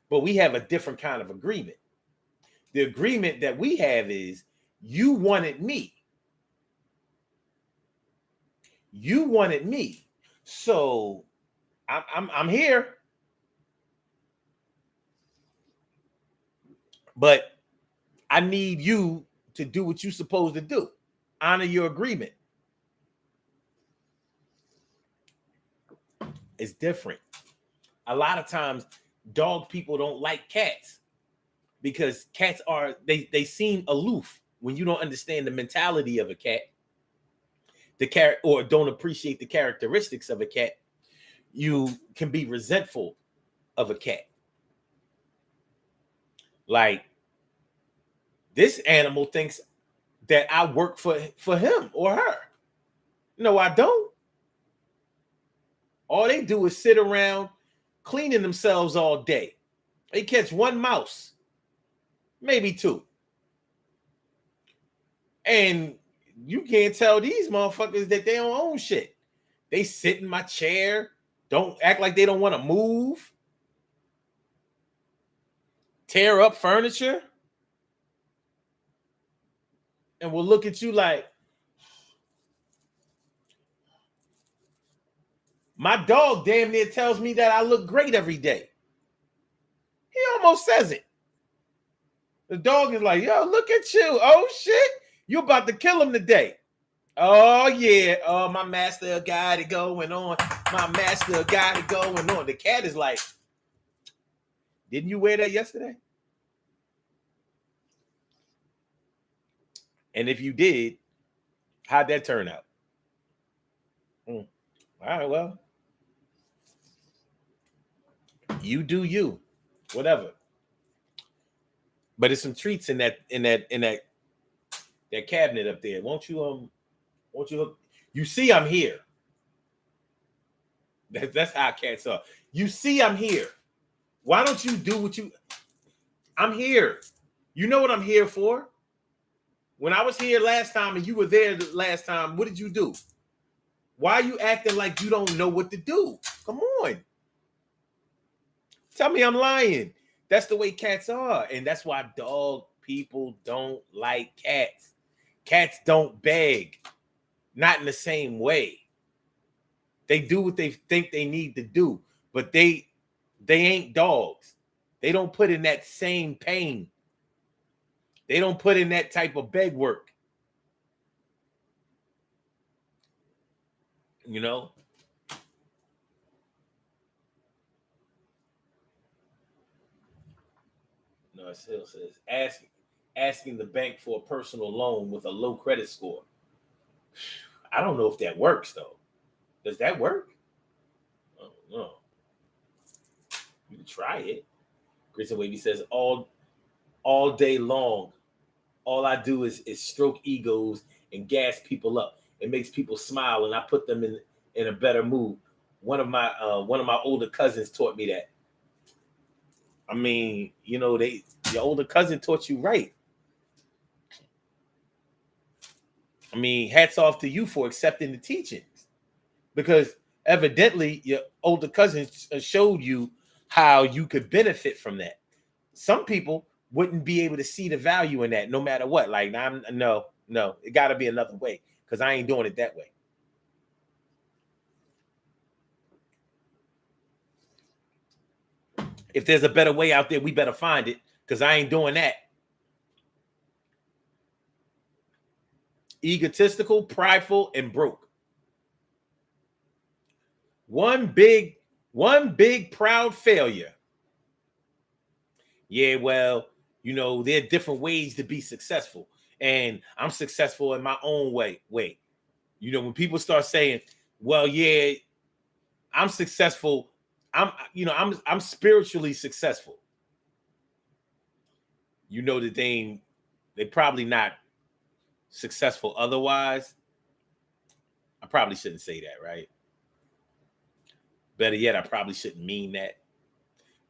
But we have a different kind of agreement. The agreement that we have is you wanted me. You wanted me. So I'm here. But I need you to do what you're supposed to do. Honor your agreement. It's different. A lot of times, dog people don't like cats because cats they seem aloof when you don't understand the mentality of a cat, or don't appreciate the characteristics of a cat. You can be resentful of a cat. Like, this animal thinks that I work for him or her. No, I don't. All they do is sit around cleaning themselves all day. They catch one mouse, maybe two. And you can't tell these motherfuckers that they don't own shit. They sit in my chair, don't act like they don't want to move, tear up furniture, and will look at you like, my dog damn near tells me that I look great every day. He almost says it. The dog is like, yo, look at you. Oh, shit. You about to kill him today. Oh, yeah. Oh, my master got it going on. My master got it going on. The cat is like, didn't you wear that yesterday? And if you did, how'd that turn out? All right, well, you do you, whatever. But it's some treats in that cabinet up there. Won't you look? You see, I'm here. That's how cats are. You see, I'm here. Why don't you do what you? I'm here. You know what I'm here for. When I was here last time and you were there last time, what did you do? Why are you acting like you don't know what to do? Come on. Tell me I'm lying. That's the way cats are. And that's why dog people don't like cats. Cats don't beg. Not in the same way. They do what they think they need to do. But they ain't dogs. They don't put in that same pain. They don't put in that type of beg work. You know? No, it still says asking the bank for a personal loan with a low credit score. I don't know if that works though. Does that work? I don't know. You can try it. Grayson Wavy says all day long, all I do is stroke egos and gas people up. It makes people smile, and I put them in a better mood. One of my older cousins taught me that. I mean, you know, your older cousin taught you right. I mean, hats off to you for accepting the teachings, because evidently your older cousin showed you how you could benefit from that. Some people wouldn't be able to see the value in that no matter what. Like, no, it got to be another way because I ain't doing it that way. If there's a better way out there, we better find it because I ain't doing that. Egotistical, prideful, and broke. One big proud failure. Yeah, well, you know, there are different ways to be successful. and I'm successful in my own way. Wait, when people start saying, well, yeah, I'm successful, I'm spiritually successful. That they probably not successful otherwise. I probably shouldn't say that, right? Better yet, I probably shouldn't mean that.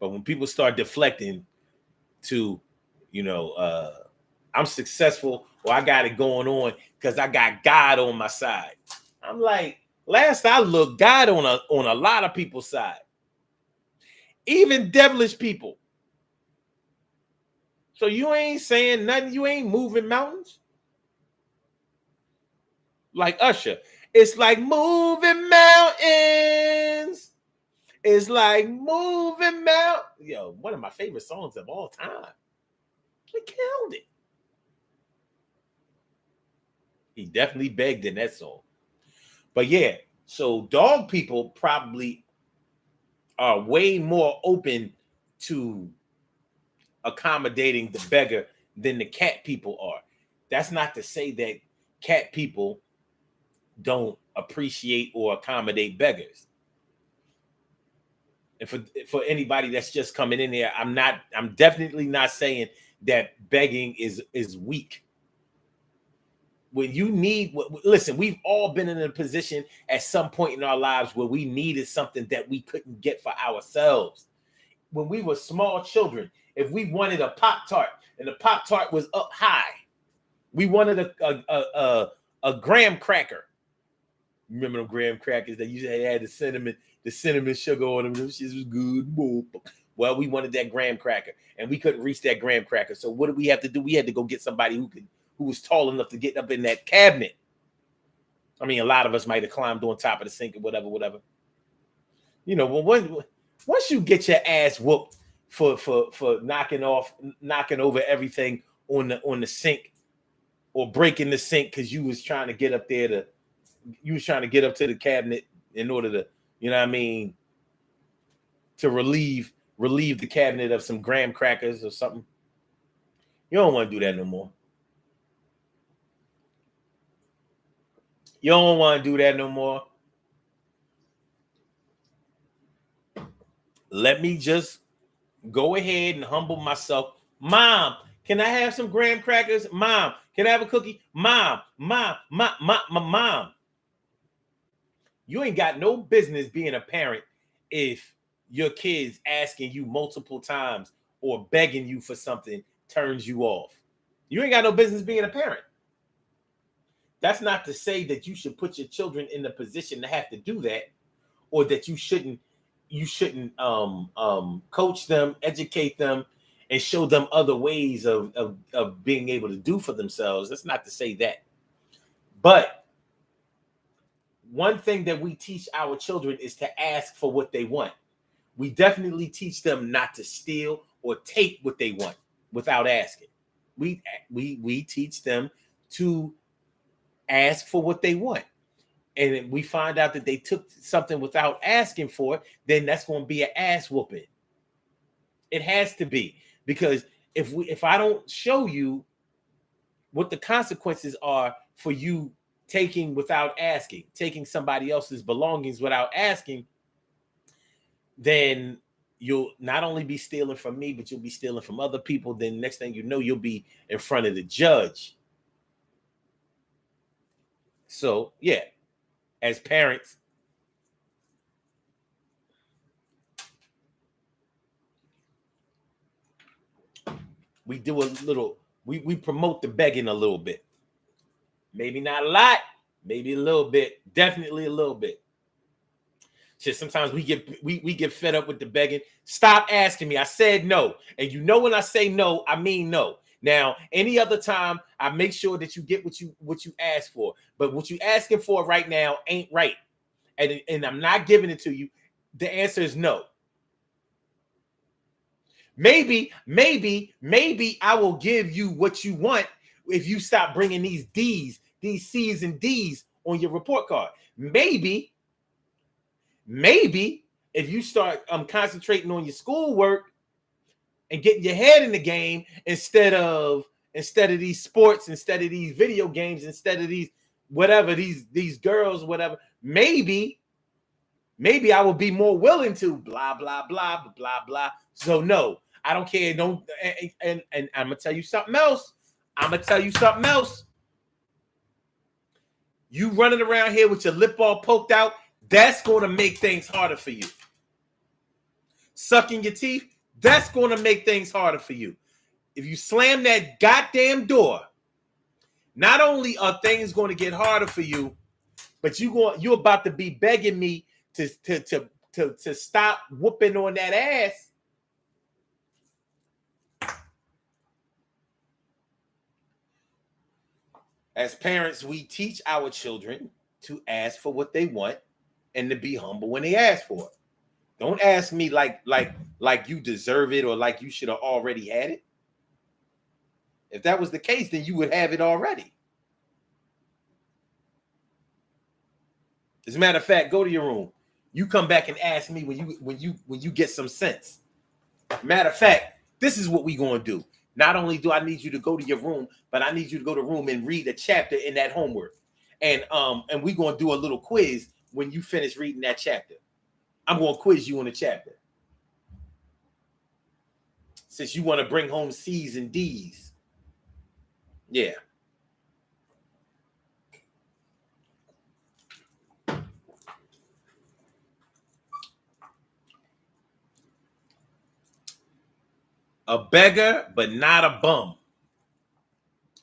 But when people start deflecting to, I'm successful or I got it going on because I got God on my side. I'm like, last I looked, God on a lot of people's side. Even devilish people. So you ain't saying nothing, you ain't moving mountains. Like Usher, it's like moving mountains. It's like moving mountains. Yo, one of my favorite songs of all time. He killed it. He definitely begged in that song. But yeah, so dog people probably are way more open to accommodating the beggar than the cat people are. That's not to say that cat people don't appreciate or accommodate beggars. And for anybody that's just coming in there, I'm definitely not saying that begging is weak. When you need, listen, we've all been in a position at some point in our lives where we needed something that we couldn't get for ourselves. When we were small children, if we wanted a Pop-Tart and the Pop-Tart was up high, we wanted a graham cracker. Remember them graham crackers that usually had the cinnamon sugar on them? Those shit was good. Well, we wanted that graham cracker, and we couldn't reach that graham cracker. So what did we have to do? We had to go get somebody who was tall enough to get up in that cabinet. I mean, a lot of us might have climbed on top of the sink or whatever. Once you get your ass whooped for knocking over everything on the sink or breaking the sink because you was trying to get up there to the cabinet in order to, to relieve the cabinet of some graham crackers or something. You don't want to do that no more. You don't want to do that no more. Let me just go ahead and humble myself. Mom, can I have some graham crackers? Mom, can I have a cookie? Mom. You ain't got no business being a parent if your kid's asking you multiple times or begging you for something turns you off. You ain't got no business being a parent. That's not to say that you should put your children in the position to have to do that, or that you shouldn't coach them, educate them, and show them other ways of being able to do for themselves. That's not to say that. But one thing that we teach our children is to ask for what they want. We definitely teach them not to steal or take what they want without asking. We teach them to ask for what they want. And we find out that they took something without asking for it, then that's going to be an ass whooping. It has to be, because if I don't show you what the consequences are for you taking without asking, taking somebody else's belongings without asking, then you'll not only be stealing from me, but you'll be stealing from other people. Then next thing you know, you'll be in front of the judge. So yeah, as parents, we do a little, we promote the begging a little bit. Maybe not a lot, maybe a little bit, definitely a little bit. Shit, sometimes we get fed up with the begging. Stop asking me. I said no. And when I say no, I mean no. Now, any other time, I make sure that you get what you ask for. But what you asking for right now ain't right. And I'm not giving it to you. The answer is no. Maybe I will give you what you want if you stop bringing these C's and D's on your report card. Maybe if you start concentrating on your schoolwork and getting your head in the game instead of instead of these sports, instead of these video games, instead of these whatever, these girls, whatever, maybe I would be more willing to blah, blah, blah, blah, blah. So no, I don't care. Don't, and I'm going to tell you something else. You running around here with your lip all poked out, that's going to make things harder for you. Sucking your teeth, that's going to make things harder for you. If you slam that goddamn door, not only are things going to get harder for you, but you're about to be begging me to stop whooping on that ass. As parents, we teach our children to ask for what they want and to be humble when they ask for it. Don't ask me like you deserve it or like you should have already had it. If that was the case, then you would have it already. As a matter of fact, go to your room. You come back and ask me when you get some sense. Matter of fact, this is what we're going to do. Not only do I need you to go to your room, but I need you to go to room and read a chapter in that homework. And we're going to do a little quiz when you finish reading that chapter. I'm going to quiz you on the chapter. Since you want to bring home C's and D's. Yeah. A beggar, but not a bum.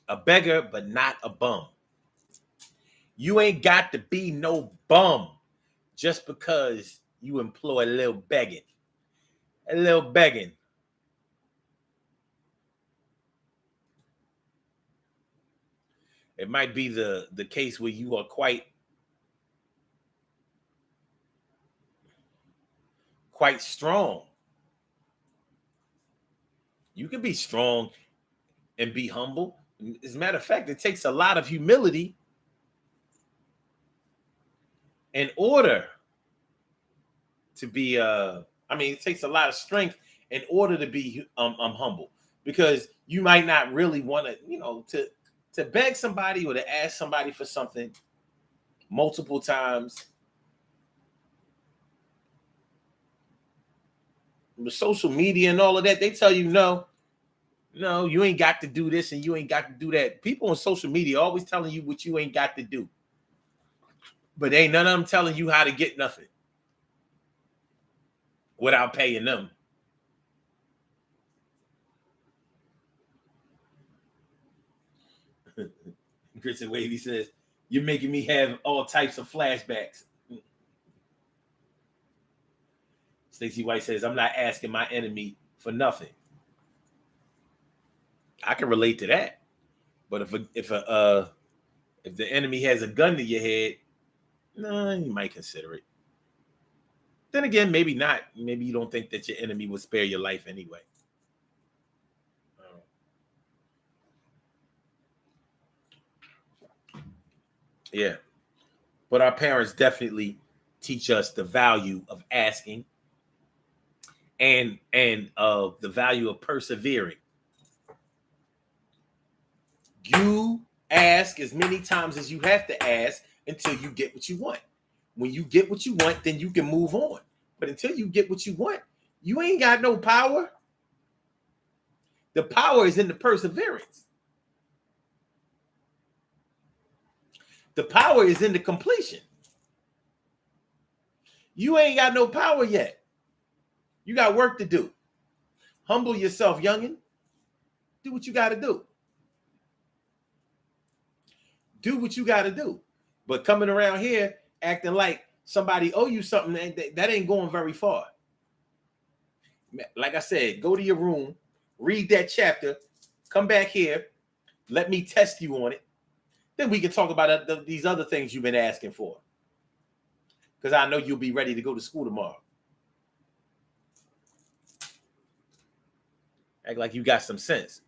A beggar, but not a bum. You ain't got to be no bum just because you employ a little begging. A little begging. It might be the case where you are quite strong. You can be strong and be humble. As a matter of fact, it takes a lot of humility in order to be it takes a lot of strength in order to be humble, because you might not really want to beg somebody or to ask somebody for something multiple times. With social media and all of that, they tell you no, you ain't got to do this and you ain't got to do that. People on social media always telling you what you ain't got to do, but ain't none of them telling you how to get nothing without paying them. Christian Wavy says, you're making me have all types of flashbacks. Stacey White says, I'm not asking my enemy for nothing. I can relate to that. But if the enemy has a gun to your head, no, you might consider it. Then again, maybe not. Maybe you don't think that your enemy will spare your life anyway. Yeah. But our parents definitely teach us the value of asking and of the value of persevering. You ask as many times as you have to ask until you get what you want. When you get what you want, then you can move on. But until you get what you want, you ain't got no power. The power is in the perseverance. The power is in the completion. You ain't got no power yet. You got work to do. Humble yourself, youngin'. Do what you got to do. Do what you got to do. But coming around here acting like somebody owe you something, that ain't going very far. Like I said, go to your room, read that chapter, come back here, let me test you on it. Then we can talk about these other things you've been asking for. Because I know you'll be ready to go to school tomorrow. Act like you got some sense.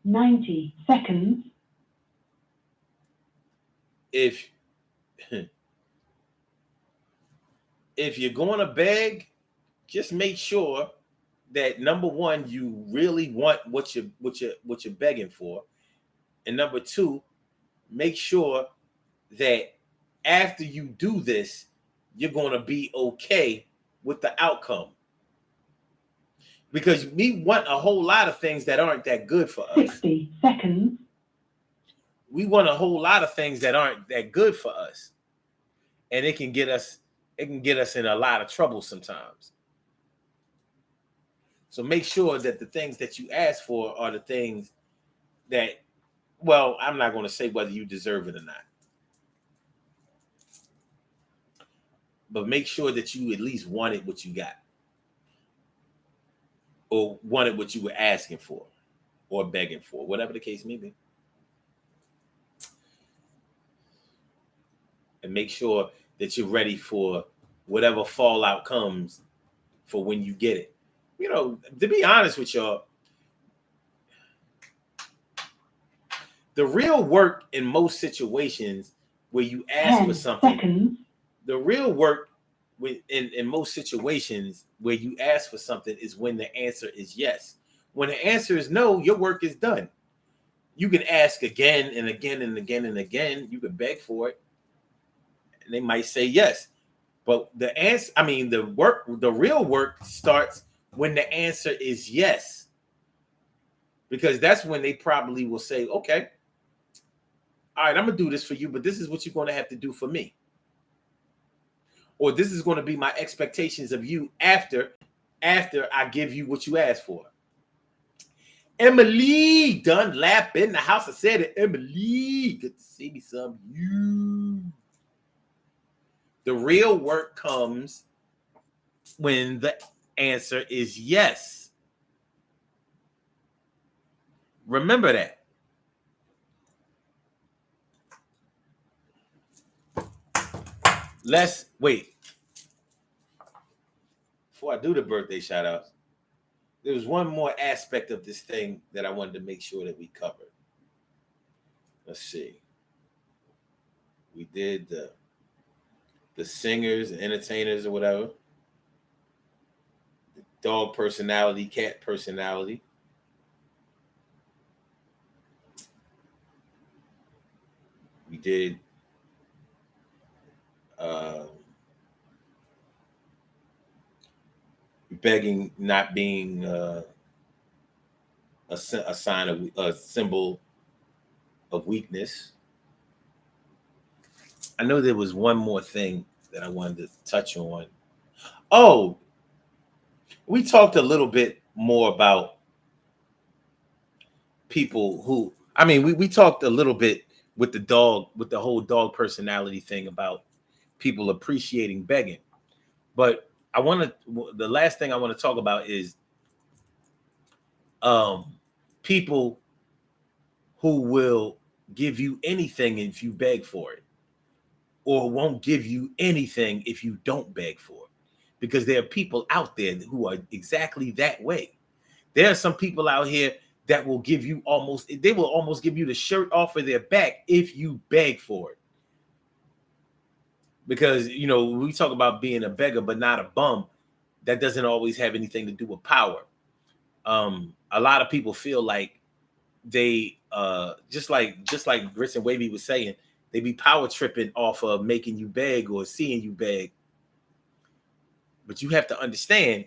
90 seconds. If you're going to beg, just make sure that number one, you really want what you're begging for, and number two, make sure that after you do this, you're going to be okay with the outcome. Because we want a whole lot of things that aren't that good for us. 60 seconds. We want a whole lot of things that aren't that good for us. And it can get us in a lot of trouble sometimes. So make sure that the things that you ask for are the things that, well, I'm not going to say whether you deserve it or not. But make sure that you at least wanted what you got. Or wanted what you were asking for. Or begging for. Whatever the case may be. And make sure that you're ready for whatever fallout comes for when you get it. You know, to be honest with y'all, the real work in most situations where you ask for something, seconds. The real work in most situations where you ask for something is when the answer is yes. When the answer is no, your work is done. You can ask again and again and again and again. You can beg for it. And they might say yes. But the answer, the real work starts when the answer is yes. Because that's when they probably will say, okay, all right, I'm going to do this for you, but this is what you're going to have to do for me. Or this is going to be my expectations of you after I give you what you asked for. Emily Dunlap in the house. I said it. Emily, good to see me some you. The real work comes when the answer is yes. Remember that. Let's wait. Before I do the birthday shout outs, there was one more aspect of this thing that I wanted to make sure that we covered. Let's see. We did the singers and entertainers or whatever. The dog personality, cat personality. We did begging not being a sign of a symbol of weakness. I know there was one more thing that I wanted to touch on. Oh, we talked a little bit more about people who, we talked a little bit with the whole dog personality thing about people appreciating begging. But the last thing I want to talk about is people who will give you anything if you beg for it, or won't give you anything if you don't beg for it. Because there are people out there who are exactly that way. There are some people out here that will give you almost give you the shirt off of their back if you beg for it. Because, we talk about being a beggar, but not a bum. That doesn't always have anything to do with power. A lot of people feel like they, just like Grits and Wavy was saying, they be power tripping off of making you beg or seeing you beg. But you have to understand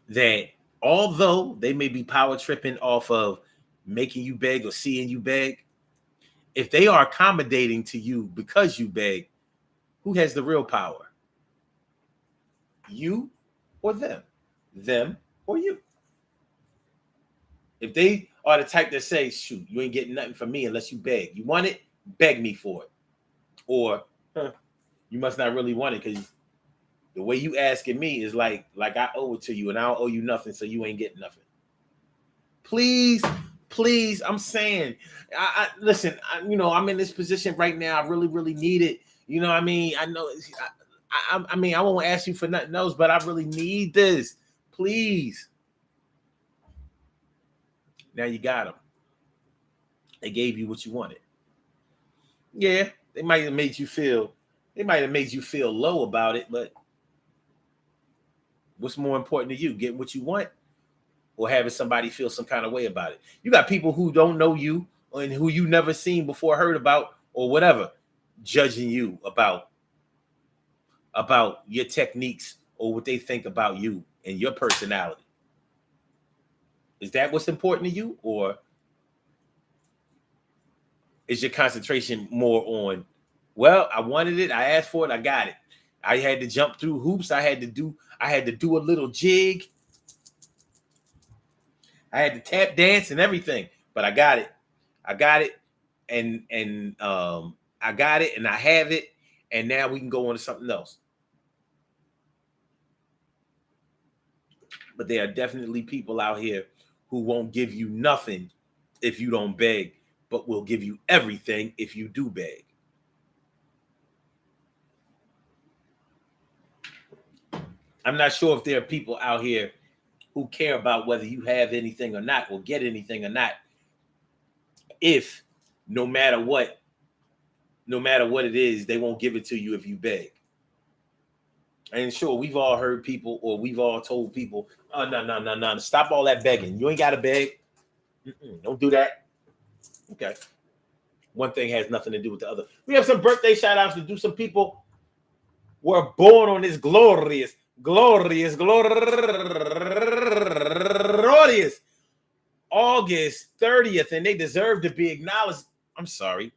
that although they may be power tripping off of making you beg or seeing you beg, if they are accommodating to you because you beg, who has the real power? You or them? Them or you? If they are the type that say, shoot, you ain't getting nothing from me unless you beg. You want it? Beg me for it. Or you must not really want it because the way you asking me is like I owe it to you and I don't owe you nothing, so you ain't getting nothing. Please, I'm saying, listen, I'm in this position right now. I really, really need it. You know what I mean? I know, I won't ask you for nothing else, but I really need this. Please. Now you got them. They gave you what you wanted. Yeah, they might have made you feel low about it, but What's more important to you, getting what you want or having somebody feel some kind of way about it? You got people who don't know you and who you never seen before, heard about, or whatever, judging you about your techniques or what they think about you and your personality. Is that what's important to you, or is your concentration more on, well, I wanted it, I asked for it, I got it. I had to jump through hoops, I had to do a little jig. I had to tap dance and everything, but I got it. I got it, and I got it, and I have it, and now we can go on to something else. But there are definitely people out here who won't give you nothing if you don't beg, but will give you everything if you do beg. I'm not sure if there are people out here who care about whether you have anything or not, or get anything or not, if no matter what it is, they won't give it to you if you beg. And sure, we've all heard people, or we've all told people, oh, no, stop all that begging. You ain't got to beg. Don't do that. Okay. One thing has nothing to do with the other. We have some birthday shout outs to do. Some people were born on this glorious August 30th, and they deserve to be acknowledged. I'm sorry,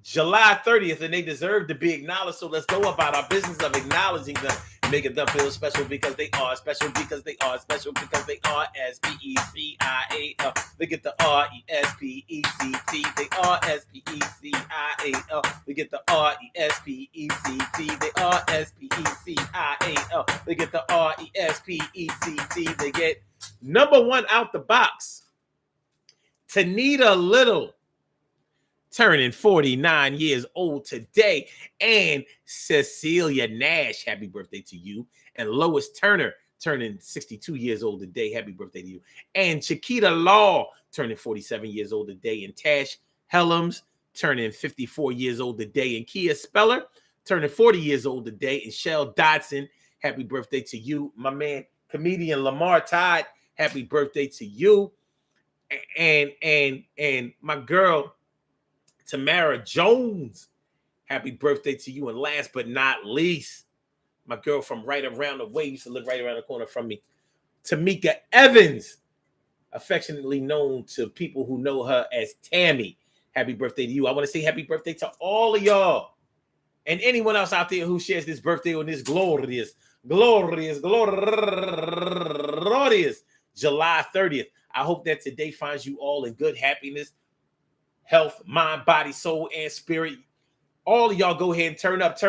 July 30th, and they deserve to be acknowledged. So let's go about our business of acknowledging them, making them feel special because they are special, because they are special, because they are SPECIAL. They get the RESPECT. They are SPECIAL. They get the RESPECT. They are SPECIAL. They get the RESPECT. They get number one out the box. Tanita Little, turning 49 years old today. And Cecilia Nash, happy birthday to you. And Lois Turner, turning 62 years old today. Happy birthday to you. And Chiquita Law, turning 47 years old today. And Tash Helms, turning 54 years old today. And Kia Speller, turning 40 years old today. And Shell Dodson, happy birthday to you. My man, comedian Lamar Todd, happy birthday to you. And my girl, Tamara Jones, happy birthday to you. And last but not least, my girl from right around the way, used to live right around the corner from me, Tamika Evans, affectionately known to people who know her as Tammy. Happy birthday to you. I want to say happy birthday to all of y'all and anyone else out there who shares this birthday on this glorious July 30th. I hope that today finds you all in good happiness, health, mind, body, soul, and spirit. All of y'all go ahead and turn up,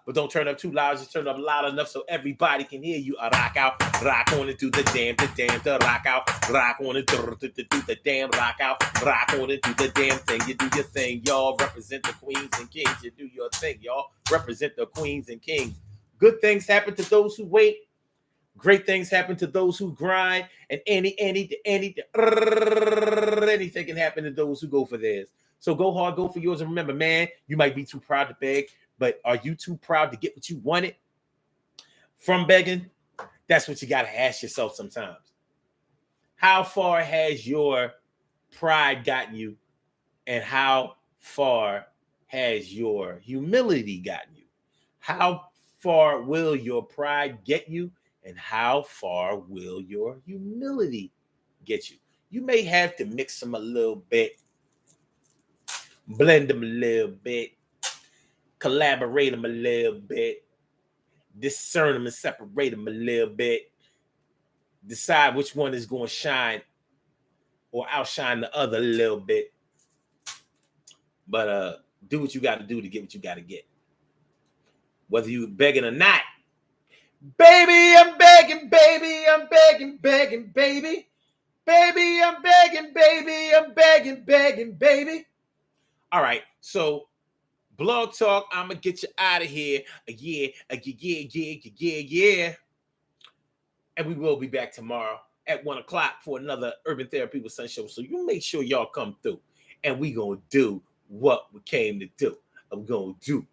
but don't turn up too loud. Just turn up loud enough so everybody can hear you. Rock out, rock on and do the damn, the rock out, rock on and do the damn, rock out, rock on and do the damn thing. You do your thing, y'all. Represent the queens and kings. You do your thing, y'all. Represent the queens and kings. Good things happen to those who wait. Great things happen to those who grind, and anything can happen to those who go for theirs. So go hard, go for yours, and remember, man, you might be too proud to beg, but are you too proud to get what you wanted from begging? That's what you got to ask yourself sometimes. How far has your pride gotten you, and how far has your humility gotten you? How far will your pride get you? And how far will your humility get you? You may have to mix them a little bit, blend them a little bit, collaborate them a little bit, discern them and separate them a little bit, decide which one is going to shine or outshine the other a little bit. But do what you got to do to get what you got to get. Whether you begging or not. Baby, I'm begging, baby, I'm begging, baby. Baby, I'm begging, baby, I'm begging, baby. All right, so Blog Talk, I'm going to get you out of here. Yeah. And we will be back tomorrow at 1 o'clock for another Urban Therapy with Sun show. So you make sure y'all come through. And we going to do what we came to do. I'm going to do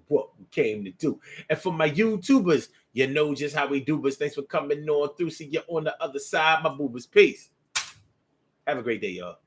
what we came to do. And for my YouTubers, you know just how we do, but thanks for coming on through. See you on the other side, my boobers. Peace. Have a great day, y'all.